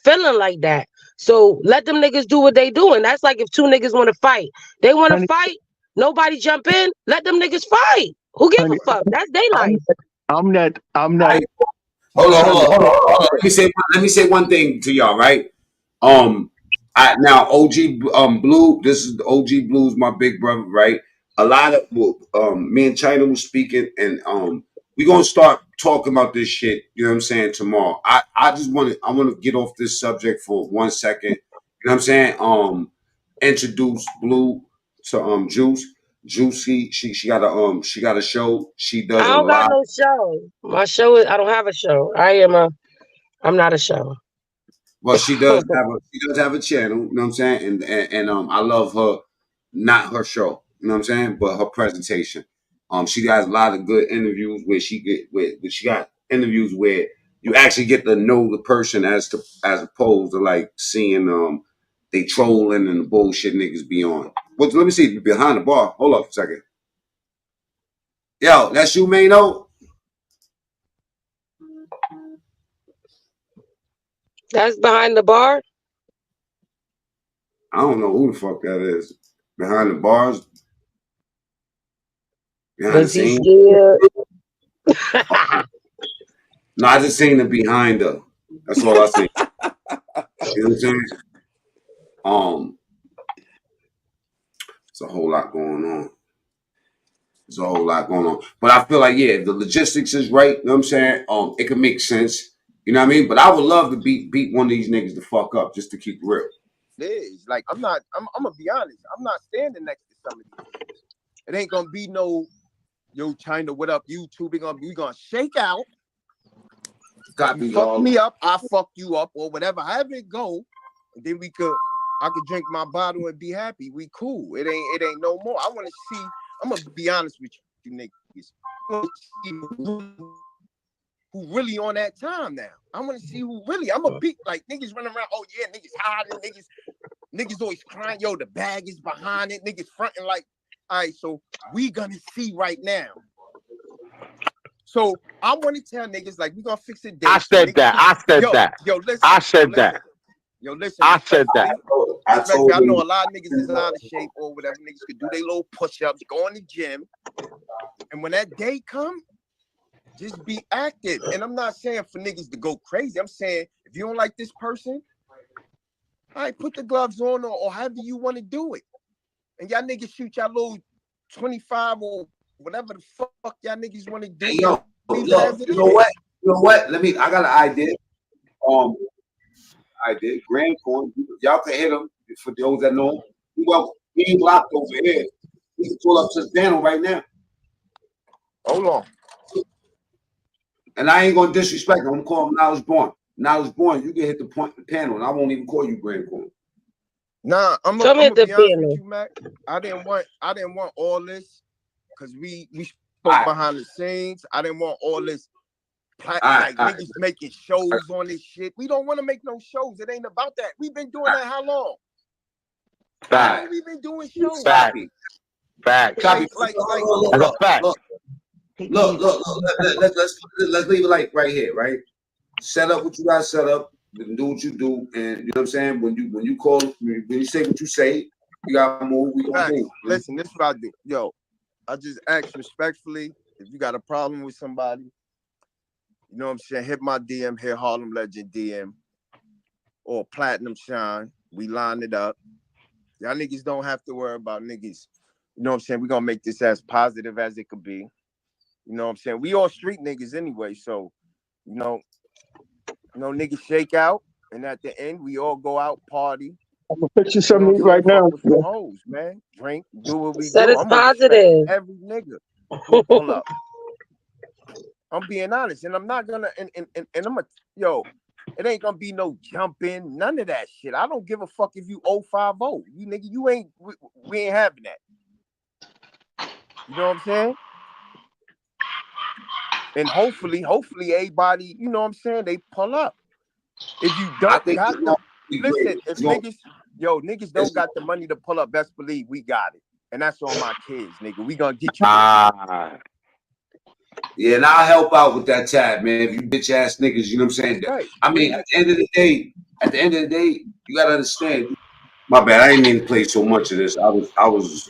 feeling like that. So let them niggas do what they doing. That's like if two niggas want to fight. They want to fight. Nobody jump in. Let them niggas fight. Who gives a fuck? That's their life. I'm not. Hold on. Let me say one thing to y'all, right? Now OG Blue, this is OG Blue's my big brother, right? A lot of me and China was speaking, and we're gonna start talking about this shit, you know what I'm saying, tomorrow. I want to get off this subject for 1 second. You know what I'm saying? Introduce Blue to Juice. Juicy, she got a show. She does I don't got no show. My show is I don't have a show. I'm not a show. Well, she does have a channel, you know what I'm saying? And I love her, not her show, you know what I'm saying, but her presentation. She got a lot of good interviews where she got interviews where you actually get to know the person as opposed to like seeing they trolling and the bullshit niggas be on. But let me see behind the bar. Hold up a second. Yo, that's you, Mano? That's behind the bar? I don't know who the fuck that is. Behind the bars? Behind the scenes? No, I just seen the behind her. That's all I see. You know what I'm saying? It's a whole lot going on. But I feel like, yeah, the logistics is right. You know what I'm saying? It can make sense. You know what I mean? But I would love to beat one of these niggas the fuck up just to keep it real. It is. Like, I'm gonna be honest. I'm not standing next to some of these niggas. It ain't gonna be no, yo, China, what up, YouTube? We gonna shake out. You fuck me up, I fuck you up, or whatever. However it go, and then I could drink my bottle and be happy. We cool. It ain't no more. I want to see. I'm gonna be honest with you niggas. I want to see who really on that time now. I want to see who really. I'm a beat like niggas running around. Oh yeah, niggas hiding. Niggas always crying. Yo, the bag is behind it. Niggas fronting like. All right, so we gonna see right now. So I want to tell niggas like we gonna fix it. I said that. Yo, listen. I said that. Yo, listen. I said that. I know a lot of niggas is out of shape or whatever. Niggas could do their little push-ups, go in the gym, and when that day come, just be active. And I'm not saying for niggas to go crazy. I'm saying if you don't like this person, all right, put the gloves on or however you want to do it. And y'all niggas shoot y'all little 25 or whatever the fuck y'all niggas want to do. Hey, yo, look, you know what? I got an idea. Grand Corn. Y'all can hit him for those that know him. Well, he ain't locked over here. He can pull up to the panel right now. Hold on. And I ain't gonna disrespect him. I'm gonna call him Knowledge Born. Knowledge Born, you can hit the panel, and I won't even call you Grand Corn. Nah, I'm Come gonna at the be honest with panel. you, Mac. I didn't want all this because we spoke behind the scenes. I didn't want all this niggas making shows on this shit. We don't want to make no shows. It ain't about that. We've been doing that how long? How long we've been doing shows? Fact. Look, let's leave it like right here, right? Set up what you guys set up, and do what you do, and you know what I'm saying. When you call, when you say what you say, you gotta move. We gonna move. Listen, this is what I do. Yo, I just ask respectfully if you got a problem with somebody. You know what I'm saying? Hit my DM, hit Harlem Legend DM, or Platinum Shine. We line it up. Y'all niggas don't have to worry about niggas. You know what I'm saying? We're gonna make this as positive as it could be. You know what I'm saying? We all street niggas anyway, so you know, niggas shake out, and at the end we all go out party. I'm gonna fix you some meat right now. With some hoes, man. Drink, do what we Said do. it's I'm gonna positive. respect every nigga who pull up. I'm being honest, and I'm not gonna and I'm gonna it ain't gonna be no jumping, none of that shit. I don't give a fuck if you 050. You nigga, you ain't we ain't having that. You know what I'm saying? And hopefully everybody, you know what I'm saying, they pull up. If you don't got the listen, if niggas don't got the money to pull up, best believe we got it. And that's on my kids, nigga. We gonna get you. Yeah, and I'll help out with that tab, man. If you bitch ass niggas, you know what I'm saying? Right. I mean, at the end of the day, you gotta understand. My bad, I didn't mean to play so much of this. I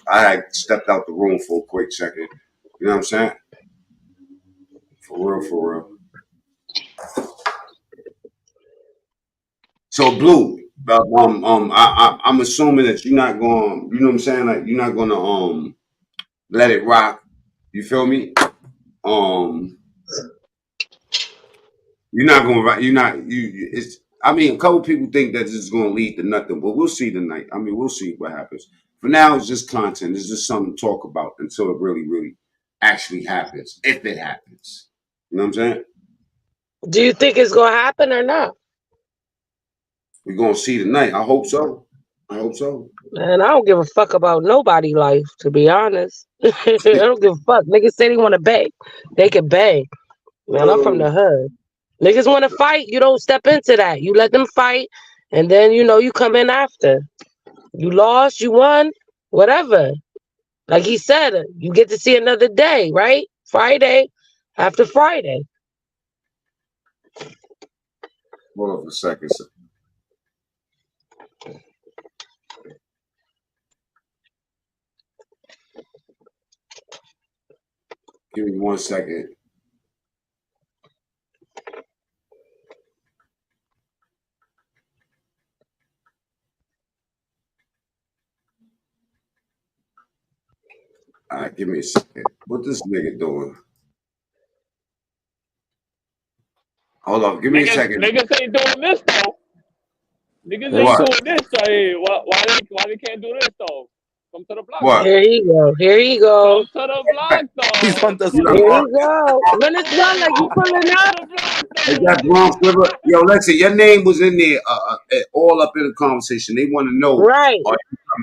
had stepped out the room for a quick second. You know what I'm saying? For real. So Blue, I'm assuming that you're not going, you know what I'm saying? Like you're not gonna let it rock. You feel me? You're not gonna. It's. I mean, a couple people think that this is gonna lead to nothing, but we'll see tonight. I mean, we'll see what happens. For now, it's just content. It's just something to talk about until it really, really actually happens. If it happens, you know what I'm saying? Do you think it's gonna happen or not? We're gonna see tonight. I hope so. Man, I don't give a fuck about nobody's life, to be honest. I don't give a fuck. Niggas say they want to beg. They can beg. Man, I'm from the hood. Niggas want to fight. You don't step into that. You let them fight, and then, you come in after. You lost, you won, whatever. Like he said, you get to see another day, right? Friday after Friday. Hold on for a second. Give me 1 second. All right, give me a second. What this nigga doing? Hold on, give me a second. Niggas ain't doing this though. Niggas ain't doing this right here. Why they can't do this though? Come to the block. What? Here you go. Come to the block though. He's on the Here you go. Venezuela, you pulling up? Is that Bronx River? Yo, listen, your name was in there all up in the conversation. They want to know. Right.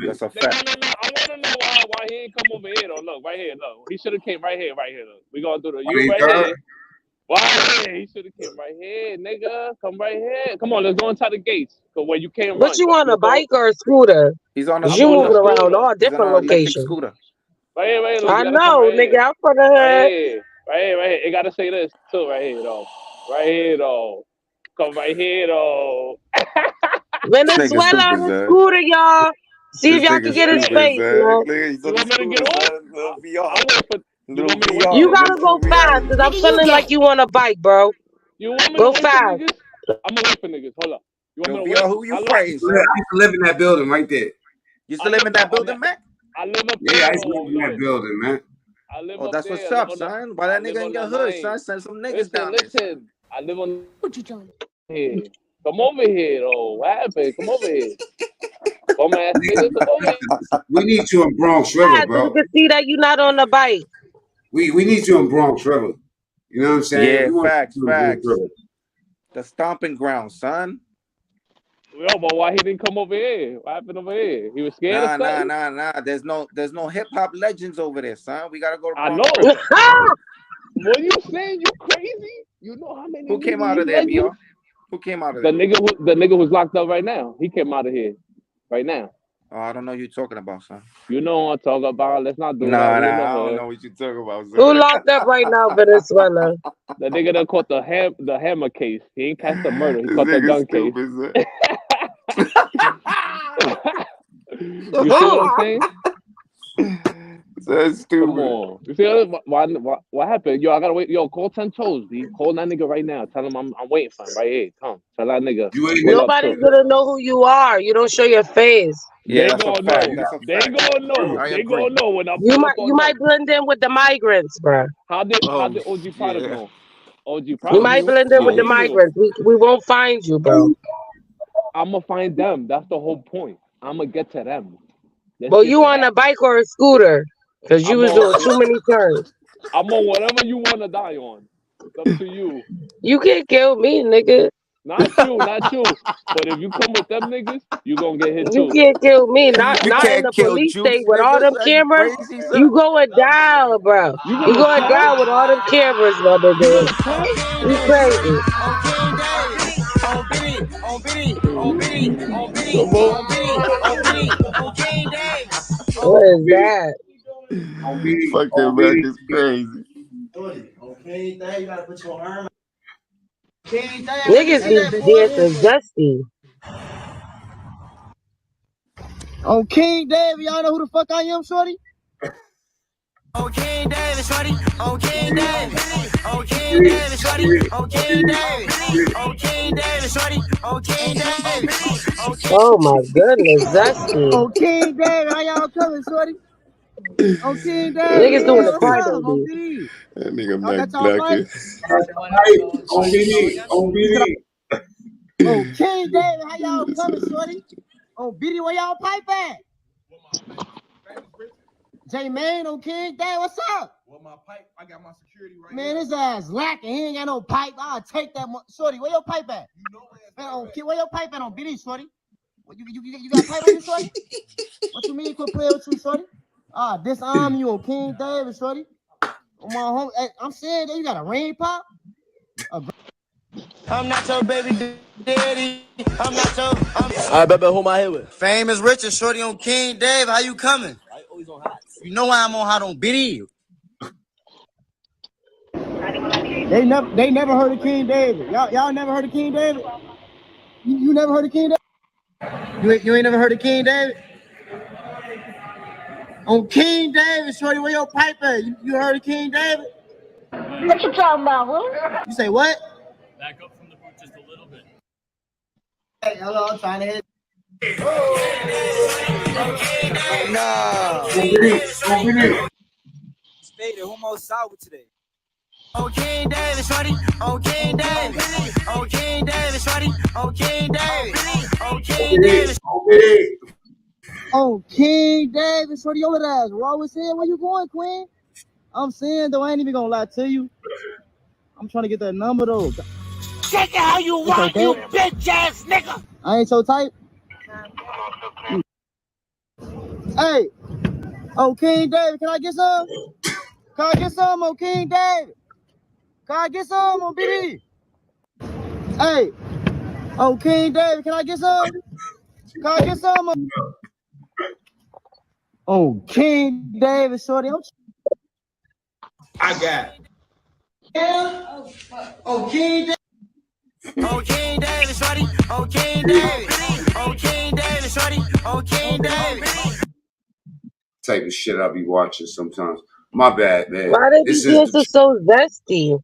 That's a fact. I want to know why he ain't come over here though. Look, right here, look. He should have came right here. Look. We gonna do the right here. Why? He should have came right here, nigga. Come right here. Come on, let's go inside the gates. So where you can't run. What you on, a bike or a scooter? He's on a You moving around all different locations. Scooter. Right here. Look, I know, nigga. I'm from the hood. Right here. It gotta say this too. Right here, though. Come right here, though. Venezuela on the scooter, y'all. See if y'all can get his face, man. You want me to get on? You gotta go fast, because I'm feeling like you on a bike, bro. You want me go to fast. I'm gonna wait for niggas. Hold up. You want me to wait? Who you fighting, I used to live in that building right there. You still live in that building, Mac? I live up there. Yeah, I used to live in that building, man. I live that's up what's there. up, son. Why that nigga in your hood, son? Send some niggas down. Listen. I live on here. Come over here, though. What happened? Come over here. Come ass niggas, come over here. We need you in Bronx River, bro. You can see that you're not on the bike. We need you in Bronx River. You know what I'm saying? Yeah, facts. The stomping ground, son. Yo, but why he didn't come over here? What happened over here? He was scared of something? Nah. There's no hip hop legends over there, son. We gotta go to I Bronx. know. What are you saying? You crazy? You know how many? Who came out of there, Mio? Who came out of The there? nigga who's locked up right now. He came out of here right now. Oh, I don't know what you're talking about, son. You know what I'm talking about. Let's not do that. Nah, We in I the don't hood. know what you're talking about, son. Who locked up right now, Venezuela? The nigga that caught the hammer case. He ain't catch the murder. He This caught the nigga gun stupid, case. You see what I'm saying? That's stupid. Come on. You see what happened? Yo, I gotta wait. Yo, call 10 toes, B. Call that nigga right now. Tell him I'm waiting for him right here. Come. Tell that nigga. Nobody's gonna know who you are. You don't show your face. They gonna know. They gonna know. They gonna know when I pull up on You might blend in with the migrants, bro. How did OG Product know? OG Product. You might blend in with the migrants. We won't find you, bro. I'm gonna find them. That's the whole point. I'm gonna get to them. Well, you on a bike or a scooter? Because you was doing too many turns. I'm on whatever you want to die on. It's up to you. You can't kill me, nigga. Not you. But if you come with them niggas, you gonna get hit too. You can't kill me. Not in the police state with all them cameras. You going down, bro. You going down with all them cameras, my nigga. You crazy. What is that? Fucking Mac is crazy. Niggas be dancing dusty. On King David, y'all know who the fuck I am, shorty? On King David, shorty. On King David. On King David, shorty. On King David. On King David, shorty. On King David. Oh my goodness, dusty. On King David, how y'all coming, shorty? On King David. Niggas doing the what's cry up, baby. That nigga Y'all Mac got y'all Black fight? on BD. On King David, how y'all coming, shorty? On BD, where y'all pipe at? J Man on King David, what's up? Well, my pipe, I got my security right Man, here. his ass lacking. He ain't got no pipe. I'll take that. Shorty, where your pipe at? You know Where your pipe at on BD, shorty? You got pipe on you, shorty? What you mean quit playing with you, shorty? Disarm you on King David, shorty. On my home, I'm saying that you got a rain pop. I'm not your baby daddy. I'm not your. All right, baby, who am I here with? Famous Richard, shorty on King Dave. How you coming? Always on hot. You know why I'm on hot on BD. They never heard of King David. Y'all never heard of King David? You never heard of King David? You ain't never heard of King David? On King David, shorty, where your pipe at? You heard of King David? What you talking about, what? You say what? Back up from the boot just a little bit. Hey, hello, I'm trying to hit. Stay there. Who most sour today? On King David, shorty. On King David. On King David, shorty. On King David. On King David. Oh, King David, shorty, your little ass raw as hell. Where you going, Queen? I'm saying though, I ain't even gonna lie to you. I'm trying to get that number though. Check it how you want, you bitch ass nigga. I ain't so tight. Hey, oh King David, can I get some? Can I get some on King David? Can I get some on BD? Hey, oh King David, can I get some? Can I get some on? Oh King David, shorty, I got. Oh King David. On King David, shorty. On King David. On King David, shorty. On King David. Type of shit I be watching sometimes. My bad, man. Why they be dancing so zesty?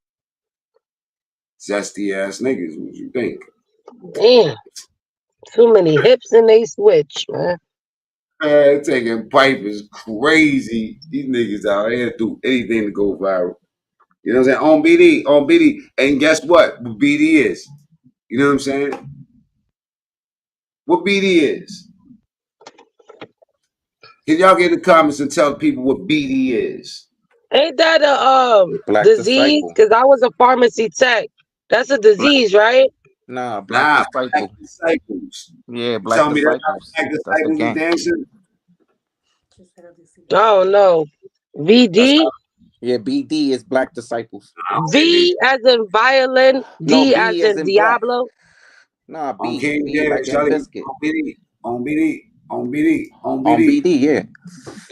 Zesty ass niggas. What you think? Damn. Too many hips and they switch, man. Taking pipe is crazy. These niggas out here do anything to go viral. You know what I'm saying? On BD. And guess what? What BD is. You know what I'm saying? What BD is. Can y'all get in the comments and tell people what BD is? Ain't that a Black disease? Disciple. Because I was a pharmacy tech. That's a disease, right? Nah, Black Disciple. Black Disciples. Yeah, You Black telling me that's not Disciples. Black That's the Disciples was gang. dancing? Oh no. That's VD. how, Yeah, BD is Black Disciples. V as in violin. No, D as B is in in black. Diablo. Nah, on B. King B like David, Limp Charlie, Bizkit. on BD, on BD, on On BD, BD, yeah.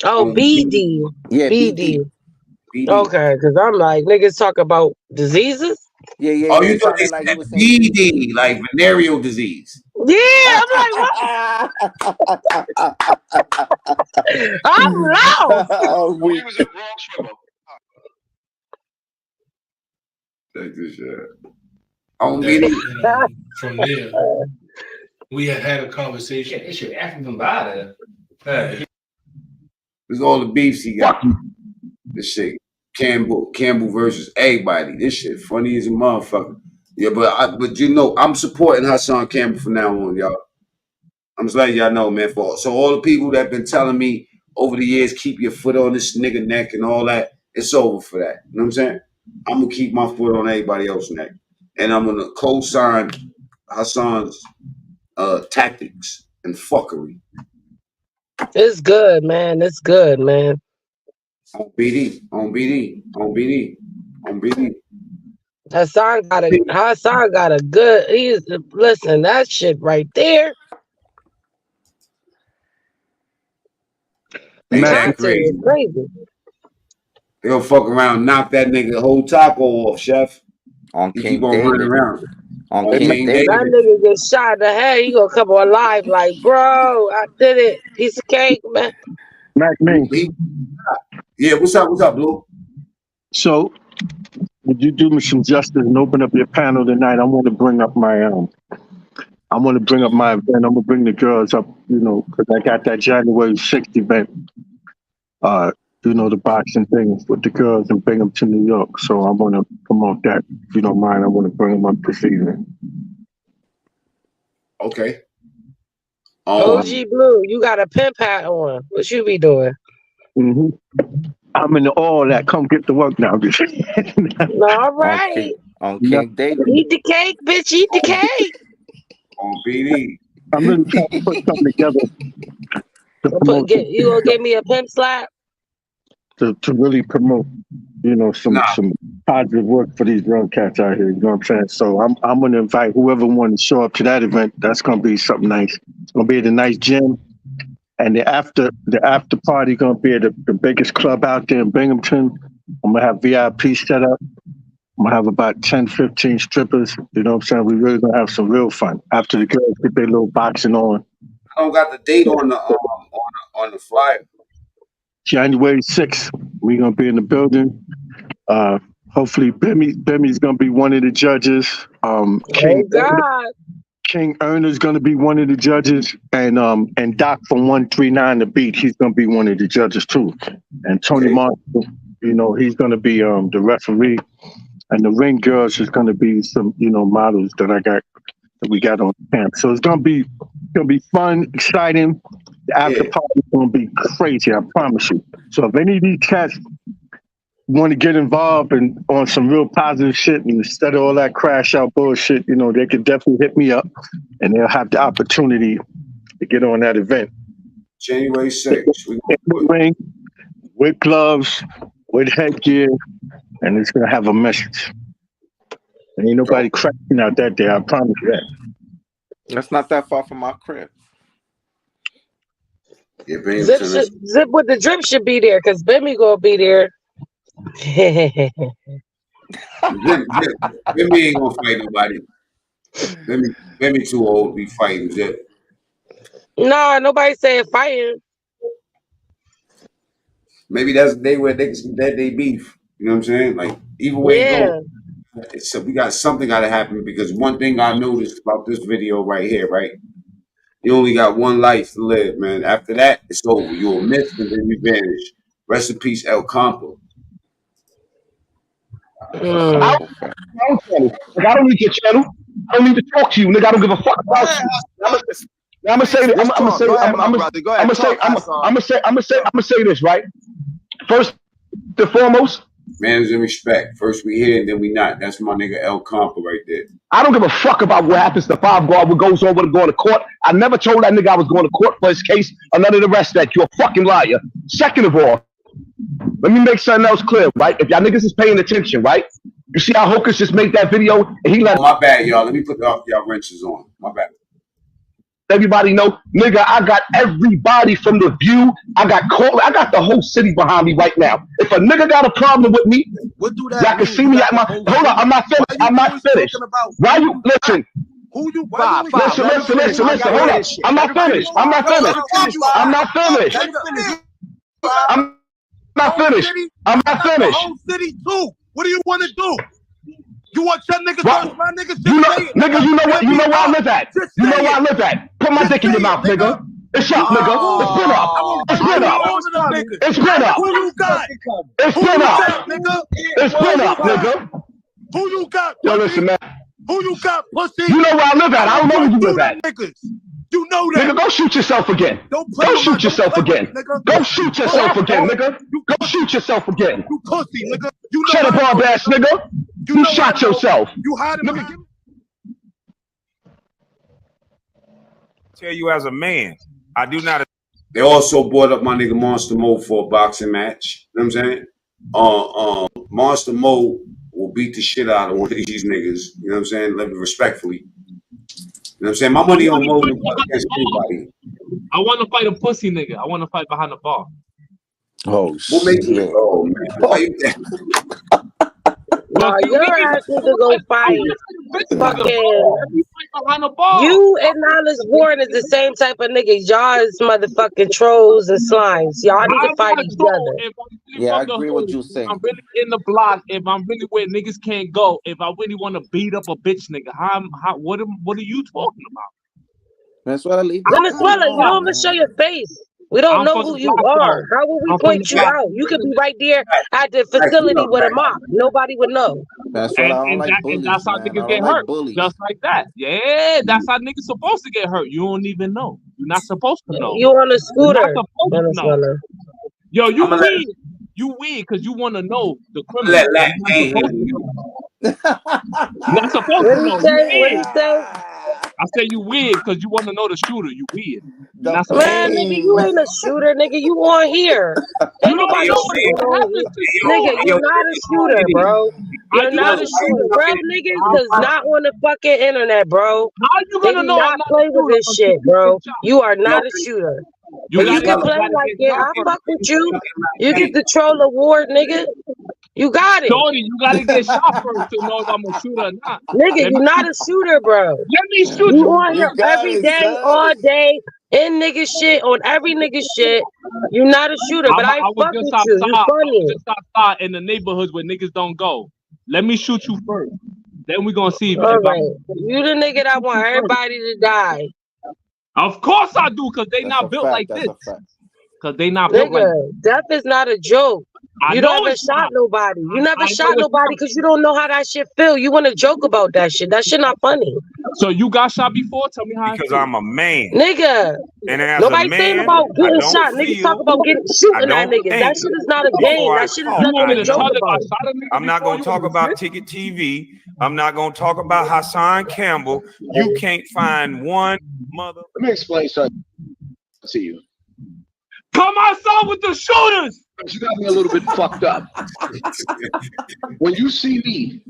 Oh, on BD, BD. Yeah, BD. BD. BD. Okay, because I'm like, niggas talk about diseases. Yeah, yeah, Oh, yeah. you It thought they sounded like he said was saying BD. BD, like venereal disease. Yeah, I'm like, what? I'm lost. We Take this shit. On That, BD. and, from there, we had a conversation. It's your African body. This all the beefs he got. This shit, Campbell versus everybody. This shit funny as a motherfucker. Yeah, but you know, I'm supporting Hassan Campbell from now on, y'all. I'm just letting y'all know, man. So all the people that been telling me over the years, keep your foot on this nigga neck and all that, it's over for that. You know what I'm saying? I'm gonna keep my foot on everybody else's neck, and I'm gonna co-sign Hassan's tactics and fuckery. It's good, man. It's good, man. On BD, on BD, on BD, on BD. Hassan got a good. Listen, that shit right there. Ain't that Content crazy? is crazy. They'll fuck around, and knock that nigga whole taco off, chef. On He King keep on running David. around. On On King King David. That nigga get shot in the head. He gonna come alive like, bro, I did it. Piece of cake, man. Mac me. Yeah, what's up, Blue? So, would you do me some justice and open up your panel tonight? I want to bring up my event. I'm gonna bring the girls up, you know, because I got that January 6th event. You know, the boxing thing with the girls and bring them to New York. So I want to promote that. If you don't mind, I want to bring them up this evening. Okay. OG Blue, you got a pimp hat on. What you be doing? Mm-hmm. I'm into all that. Come get to work now. All right. On King David. Eat the cake, bitch. Eat the cake. On BD. I'm really trying to put something together You gonna give me a pimp slap? to really promote, you know, some positive work for these young cats out here. You know what I'm saying? So I'm gonna invite whoever wants to show up to that event. That's gonna be something nice. It's gonna be at a nice gym, and the after party gonna be at the biggest club out there in Binghamton. I'm gonna have VIP set up. I'm gonna have about 10, 15 strippers. You know what I'm saying? We really gonna have some real fun after the girls get their little boxing on. I don't got the date on the flyer. January 6th, we're gonna be in the building. Hopefully Bemi's gonna be one of the judges. King Erner's gonna be one of the judges, and Doc from 139 The Beat, he's gonna be one of the judges too. And Tony Marshall, you know, he's gonna be the referee. And the ring girls is gonna be some, you know, models that we got on camp. So it's gonna be fun, exciting. The after party is gonna be crazy, I promise you. So if any of these cats want to get involved and on some real positive shit and instead of all that crash out bullshit, you know, they could definitely hit me up and they'll have the opportunity to get on that event. January 6th. In the ring, with gloves, with headgear, and it's gonna have a message. And ain't nobody crashing out that day, I promise you that. That's not that far from my crib. Yeah, Zip with the drip should be there because Bimmy gonna be there. Bimmy ain't gonna fight nobody. Bimmy too old to be fighting Zip. Nah, nobody saying fighting. Maybe that's the day where they beef. You know what I'm saying? Like either way it goes, so we got something gotta happen because one thing I noticed about this video right here, right? You only got one life to live, man. After that, it's over. You'll miss and then you vanish. Rest in peace, El Campo. I don't need your channel. I don't need to talk to you, nigga. I don't give a fuck about you. I'm gonna say this, right? First and foremost, Manners and respect. First we here and then we not. That's my nigga El Compa right there. I don't give a fuck about what happens to Five Guard, what goes on with going to court. I never told that nigga I was going to court for his case or none of the rest of that. You're a fucking liar. Second of all, let me make something else clear, right? If y'all niggas is paying attention, right? You see how Hocus just made that video and he let my bad, y'all. Let me put y'all wrenches on. My bad. Everybody know, nigga, I got everybody from The View. I got the whole city behind me right now. If a nigga got a problem with me, what do that y'all can see me at my. Hold on, I'm not finished. I'm not finished. Why you listen? Who you Five. Listen. Hold on. I'm not finished. I'm not finished. I'm not finished. I'm not finished. I'm not finished. The whole city too. What do you want to do? You want your niggas versus my niggas? You know, nigga, you know what? You know where I live at. You know where I live at. Put my dick in your mouth, nigga. It's up, nigga. It's been up. It's been up. It's been up. Who you got? It's been up. It's been up, nigga. Who you got? Yo, listen, man. Who you got, pussy? You know where I live at. I don't know where you live at. You know that. Nigga, go shoot yourself again. Go shoot yourself again. Go shoot yourself again, nigga. Go shoot yourself again. You pussy, nigga. You know shut up, Bob ass nigga. You shot yourself. You hiding behind. Tell you as a man, I do not. They also brought up my nigga Monster Mo for a boxing match. You know what I'm saying? Monster Mo will beat the shit out of one of these niggas. You know what I'm saying? Let me respectfully. You know what I'm saying? My money on Mo against anybody. I want to fight a pussy nigga. I want to fight behind the bar. Oh what makes you? Oh man! Why you No, your ass need to go fight. Fucking you and Niles Warren is the same type of nigga. Y'all is motherfucking trolls and slimes. Y'all need to fight each other. Yeah, I agree with you saying. I'm really in the block. If I'm really where niggas can't go. If I really want to beat up a bitch nigga, what are you talking about? Venezuela, leave. Venezuela, you don't even show your face. We don't know who you are. How will we point you out? You could be right there at the facility with a mop. Nobody would know. That's why I don't like bullies, and that's how man. niggas I get don't like hurt. bullies. Just like that. Yeah, that's how niggas supposed to get hurt. You don't even know. You're not supposed to know. You on a scooter. You're not supposed to know. Venezuela. Yo, you weird. You weird because you want to know the criminal. Not supposed to know. What do you say? I say you weird because you want to know the shooter. You weird. Man, nigga, you ain't a shooter, nigga. You on here. Ain't nobody nigga, you're not a shooter, bro. You're not a shooter. Real niggas does not on the fucking internet, bro. How you gonna know not play with this shit, bro? You are not a shooter. You can play like it. I fuck with you. You get the troll award, nigga. You got it. Shorty, you gotta get shot first to know if I'm a shooter or not. Nigga, you're not a shooter, bro. Let me shoot you on here every day, all day, in nigga shit, on every nigga shit. You're not a shooter, but I ain't fuck with you. You funny. Just outside in the neighborhoods where niggas don't go. Let me shoot you first. Then we gonna see if all right. You the nigga that want everybody to die. Of course I do, because they not built like this. Because they not built like this. Death is not a joke. You never shot nobody. You never shot nobody because you don't know how that shit feel. You want to joke about that shit. That shit not funny. So you got shot before? Tell me how. Because I'm a man. Nigga. And as nobody a man, saying about getting shot. feel, Niggas talk about shooting at niggas. That shit is not a game. That shit is nothing to joke about. I'm not going to talk about Ticket TV. I'm not going to talk about Hassan Campbell. You can't find one mother. Let me explain something to you. Come outside with the shooters. You got me a little bit fucked up. When you see me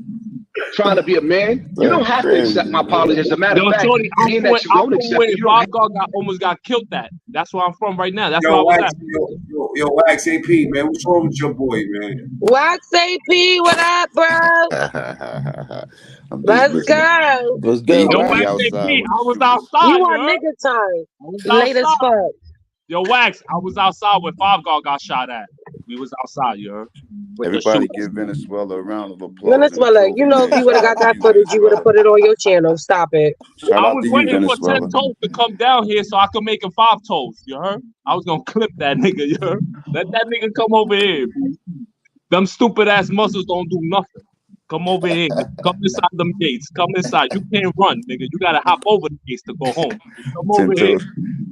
trying to be a man, you don't have to accept my apology. As a matter of fact, Shorty, being that you don't accept it, you Bob almost got killed. That's where I'm from right now. That's why I was at. Yo, Wax AP, man. What's wrong with your boy, man? Wax AP, what up, bro? Let's go. What's good? Yo, Wax AP, I was outside. You on nigga time. Late as fuck. Yo, Wax, I was outside where Five Guard got shot at. We was outside, you heard? Everybody give Venezuela a round of applause. Venezuela, you know, if you would have got that footage, you would have put it on your channel. Stop it. I was waiting for 10 toes to come down here so I could make him 5 toes, you heard? I was going to clip that nigga, you heard? Let that nigga come over here. Them stupid ass muscles don't do nothing. Come over here. Come inside them gates. Come inside. You can't run, nigga. You got to hop over the gates to go home. Come over here.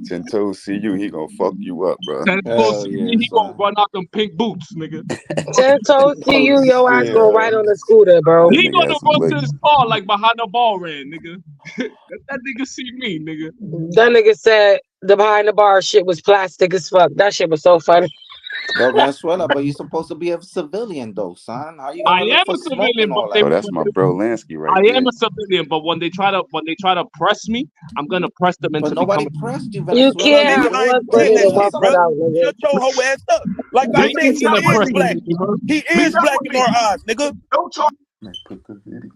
10 toes see you, he gonna fuck you up, bro. 10 toes, he gonna run out them pink boots, nigga. 10 toes to you, your ass shit. go right on the scooter, bro. He nigga gonna has some run leg. to his car like behind the ball ran, nigga. Let that nigga see me, nigga. That nigga said the behind the bar shit was plastic as fuck. That shit was so funny. Yo, Venezuela, but you're supposed to be a civilian though, son. How you I gonna look am for a smoke civilian, and but all they, that? Oh, that's my bro Lansky right I there. am a civilian, but when they try to press me, I'm gonna press them into But nobody becoming. pressed you, You Venezuela. can't Nigga, have I ain't one foot doing in that and one shit, foot bro. out, nigga. Shut your hoe ass up. Like I They said, he gonna is press black. me, bro. He is black in our eyes, nigga. Don't talk. Put the video.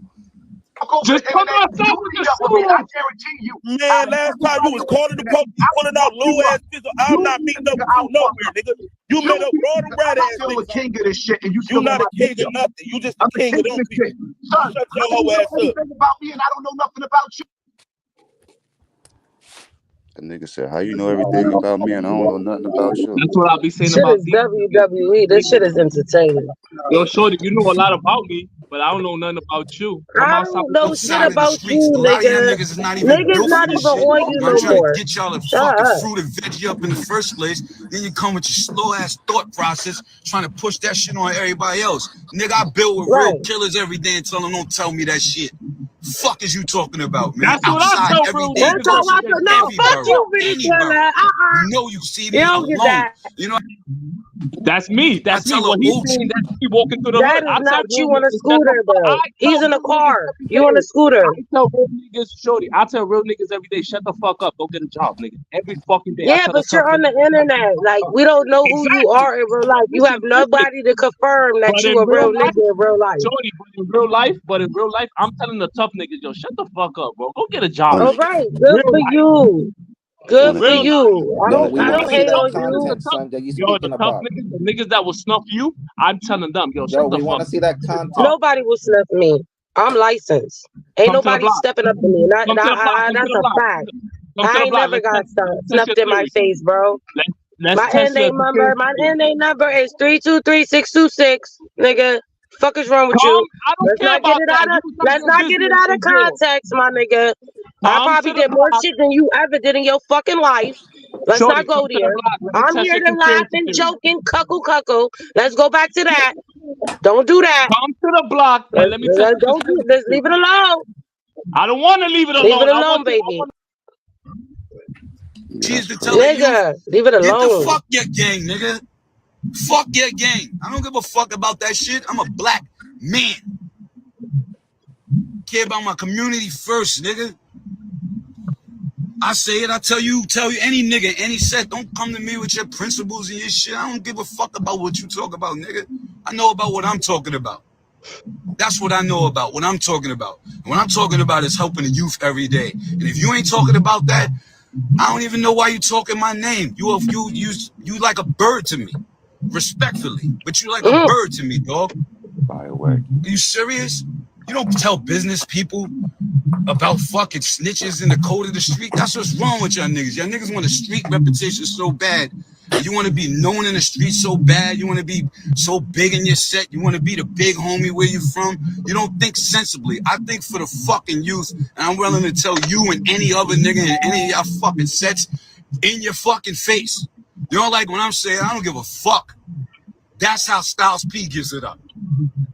Just put myself in the suit. I guarantee you. Man, last time you was calling the police, pulling out low ass pistol. I'm not meeting up with you nowhere, nigga. You met up with all them rat ass I'm a niggas. king of this shit, and you You still not a my king nigga. of nothing. You just a I'm the king king of of them this people. shit. Son, Shut how your do you hoe know ass up. anything about me and I don't know nothing about you? The nigga said, how you know everything about me and I don't know nothing about you? That's what I'll be saying Shit about is these. WWE. This shit is entertaining. Yo, shorty, you know a lot about me, but I don't know nothing about you. Come I outside don't know with shit Outside in the about streets, you, a lot of y'all nigga. niggas is not even Niggas built not for this even shit. on you I'm no trying more. to get y'all to Shut fucking up. fruit and veggie up in the first place. Then you come with your slow ass thought process, trying to push that shit on everybody else. Nigga, I build with real Right. killers every day and tell them don't tell me that shit. Fuck is you talking about, man? That's what I Outside tell every real day, That's niggas how touching I feel. No, every fuck you, borough, any borough. Venezuela. You know you see You me don't get alone. that. You know, That's me. That's I me. tell What a he's OG. saying, that's me walking through the That hood. is I tell not real you on a niggas, shut the scooter, fuck. though. I He's tell in a real niggas car. every You on a day. scooter. I tell real niggas, shorty. I tell real niggas every day, shut the fuck up. Go get a job, nigga. Every fucking day. I Yeah, tell but a tough you're on nigga. the internet. Like, we don't know who you Exactly. are in real life. You have Listen. nobody to confirm that But you in a real real life, nigga in real life. shorty, but in real life, I'm telling the tough niggas, yo, shut the fuck up, bro. Go get a job, All nigga. right, good Real for life. you. Good for Real life. you. I Yo, don't we I want to don't see hate that on Telling the you. content, tough, son, that you're yo, the speaking tough about. niggas, the niggas that will snuff you, I'm telling them, yo, shut Yo, the we want fuck to see up. that Go get a content. job. Nobody will sniff me. I'm licensed. Ain't Come to the nobody block. stepping up to me. Come to the block. Come to That's the a block. fact. Come to I the ain't block. never got Let's test snuffed your in my theory. face, bro. Let's My test your NA number is 323626, nigga. Fuck is wrong with Tom, you? I don't Let's care not get about it that. out of You was let's on not get it business out of in jail. context, my nigga. I Tom probably to the did more block. shit than you ever did in your fucking life. Let's Shorty, not go come to the there. block. Let me I'm test here your to laugh conspiracy and theory. joke and cuckle. Let's go back to that. Don't do that. Come to the block and let me test your conspiracy Let's theory. leave it alone. I don't want to leave it alone. Leave it I alone, want to. baby. Cheers to tell the youth, Nigga, leave it get the alone. fuck your gang, nigga. Fuck your gang. I don't give a fuck about that shit. I'm a black man. Care about my community first, nigga. I say it, I tell you any nigga, any set, don't come to me with your principles and your shit. I don't give a fuck about what you talk about, nigga. I know about what I'm talking about. That's what I know about, what I'm talking about. And what I'm talking about is helping the youth every day. And if you ain't talking about that, I don't even know why you talking my name. You like a bird to me, respectfully. But you like a bird to me, dog. By the way. Are you serious? You don't tell business people about fucking snitches in the code of the street. That's what's wrong with y'all niggas. Y'all niggas want a street reputation so bad. You want to be known in the street so bad. You want to be so big in your set. You want to be the big homie where you from. You don't think sensibly. I think for the fucking youth, and I'm willing to tell you and any other nigga in any of y'all fucking sets in your fucking face. You don't like when I'm saying I don't give a fuck. That's how Styles P gives it up.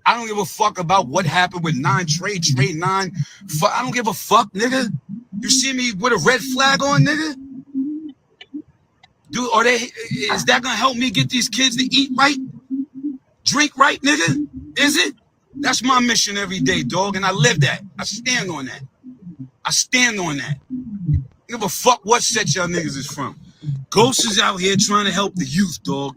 I don't give a fuck about what happened with Trade 9. I don't give a fuck, nigga. You see me with a red flag on, nigga? Dude, is that gonna help me get these kids to eat right? Drink right, nigga? Is it? That's my mission every day, dog, and I live that. I stand on that. I stand on that. Give a fuck what set y'all niggas is from. Ghost is out here trying to help the youth, dog.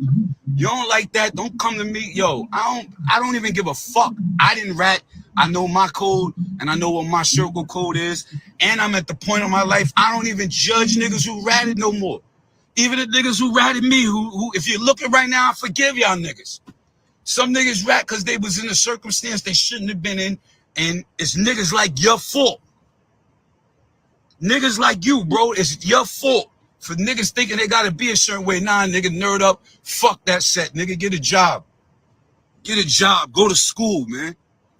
You don't like that? Don't come to me. Yo, I don't even give a fuck. I didn't rat. I know my code, and I know what my circle code is. And I'm at the point of my life, I don't even judge niggas who ratted no more. Even the niggas who ratted me, who if you're looking right now, I forgive y'all niggas. Some niggas rat because they was in a circumstance they shouldn't have been in, and it's niggas like your fault. Niggas like you, bro, it's your fault. For niggas thinking they gotta be a certain way. Nah, nigga, nerd up. Fuck that set, nigga. Get a job. Get a job. Go to school, man.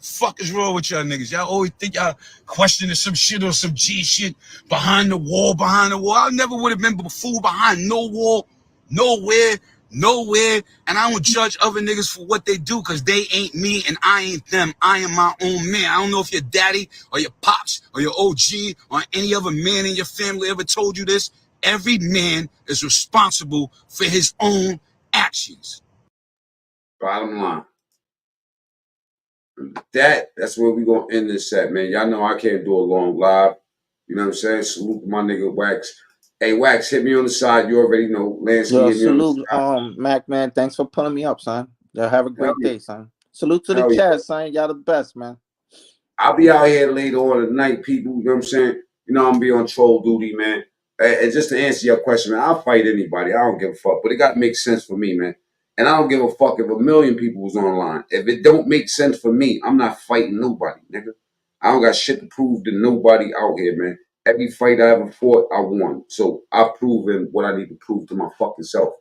Fuck is wrong with y'all niggas? Y'all always think y'all questioning some shit or some G shit behind the wall, I never would have been a fool behind no wall, nowhere. And I don't judge other niggas for what they do because they ain't me and I ain't them. I am my own man. I don't know if your daddy or your pops or your OG or any other man in your family ever told you this. Every man is responsible for his own actions. Bottom line. That's where we gonna end this set, man. Y'all know I can't do a long live. You know what I'm saying? Salute to my nigga Wax. Hey, Wax, hit me on the side. You already know. Lansky, Yo, hit me on the salute, side. Mac, man. Thanks for pulling me up, son. Yo, have a great day, son. Salute to the Hell yeah. chat, son. Y'all the best, man. I'll be out here later on tonight, people. You know what I'm saying? You know, I'm gonna be on troll duty, man. And just to answer your question, man, I'll fight anybody. I don't give a fuck. But it gotta make sense for me, man. And I don't give a fuck if 1 million people was online. If it don't make sense for me, I'm not fighting nobody, nigga. I don't got shit to prove to nobody out here, man. Every fight I ever fought, I won. So I've proven what I need to prove to my fucking self.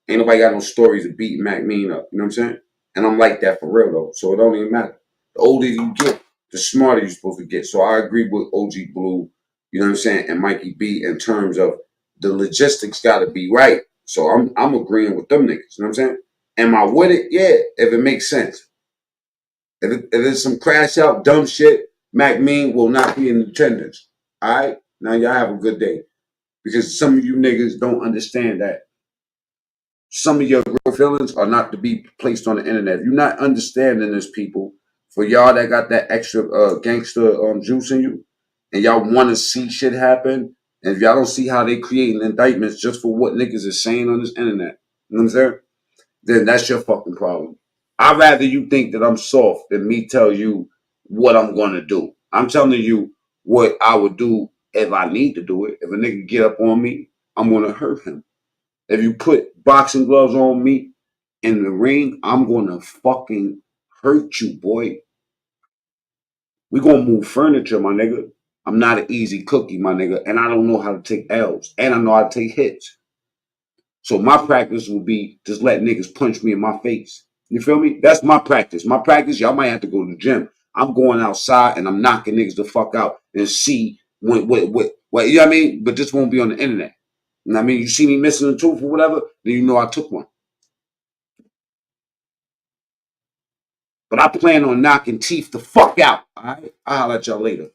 Ain't nobody got no stories of beating Mac Mean up. You know what I'm saying? And I'm like that for real, though. So it don't even matter. The older you get, the smarter you're supposed to get. So I agree with OG Blue, you know what I'm saying, and Mikey B in terms of the logistics got to be right. So I'm agreeing with them niggas. You know what I'm saying? Am I with it? Yeah, if it makes sense. If it's some crash out, dumb shit, Mac Mean will not be in attendance. All right? Now y'all have a good day. Because some of you niggas don't understand that some of your real feelings are not to be placed on the internet. If you're not understanding this, people, for y'all that got that extra gangster juice in you, and y'all want to see shit happen, and if y'all don't see how they creating indictments just for what niggas is saying on this internet, you know what I'm saying? Then that's your fucking problem. I'd rather you think that I'm soft than me tell you what I'm gonna do. I'm telling you what I would do if I need to do it. If a nigga get up on me, I'm gonna hurt him. If you put boxing gloves on me in the ring, I'm gonna fucking hurt you, boy. We gonna move furniture, my nigga. I'm not an easy cookie, my nigga, and I don't know how to take L's, and I know how to take hits. So my practice will be just let niggas punch me in my face. You feel me? That's my practice. My practice, y'all might have to go to the gym. I'm going outside and I'm knocking niggas the fuck out and see what you know what I mean? But this won't be on the internet. You know what I mean? You see me missing a tooth or whatever, then you know I took one. But I plan on knocking teeth the fuck out. All right? I'll holler at y'all later.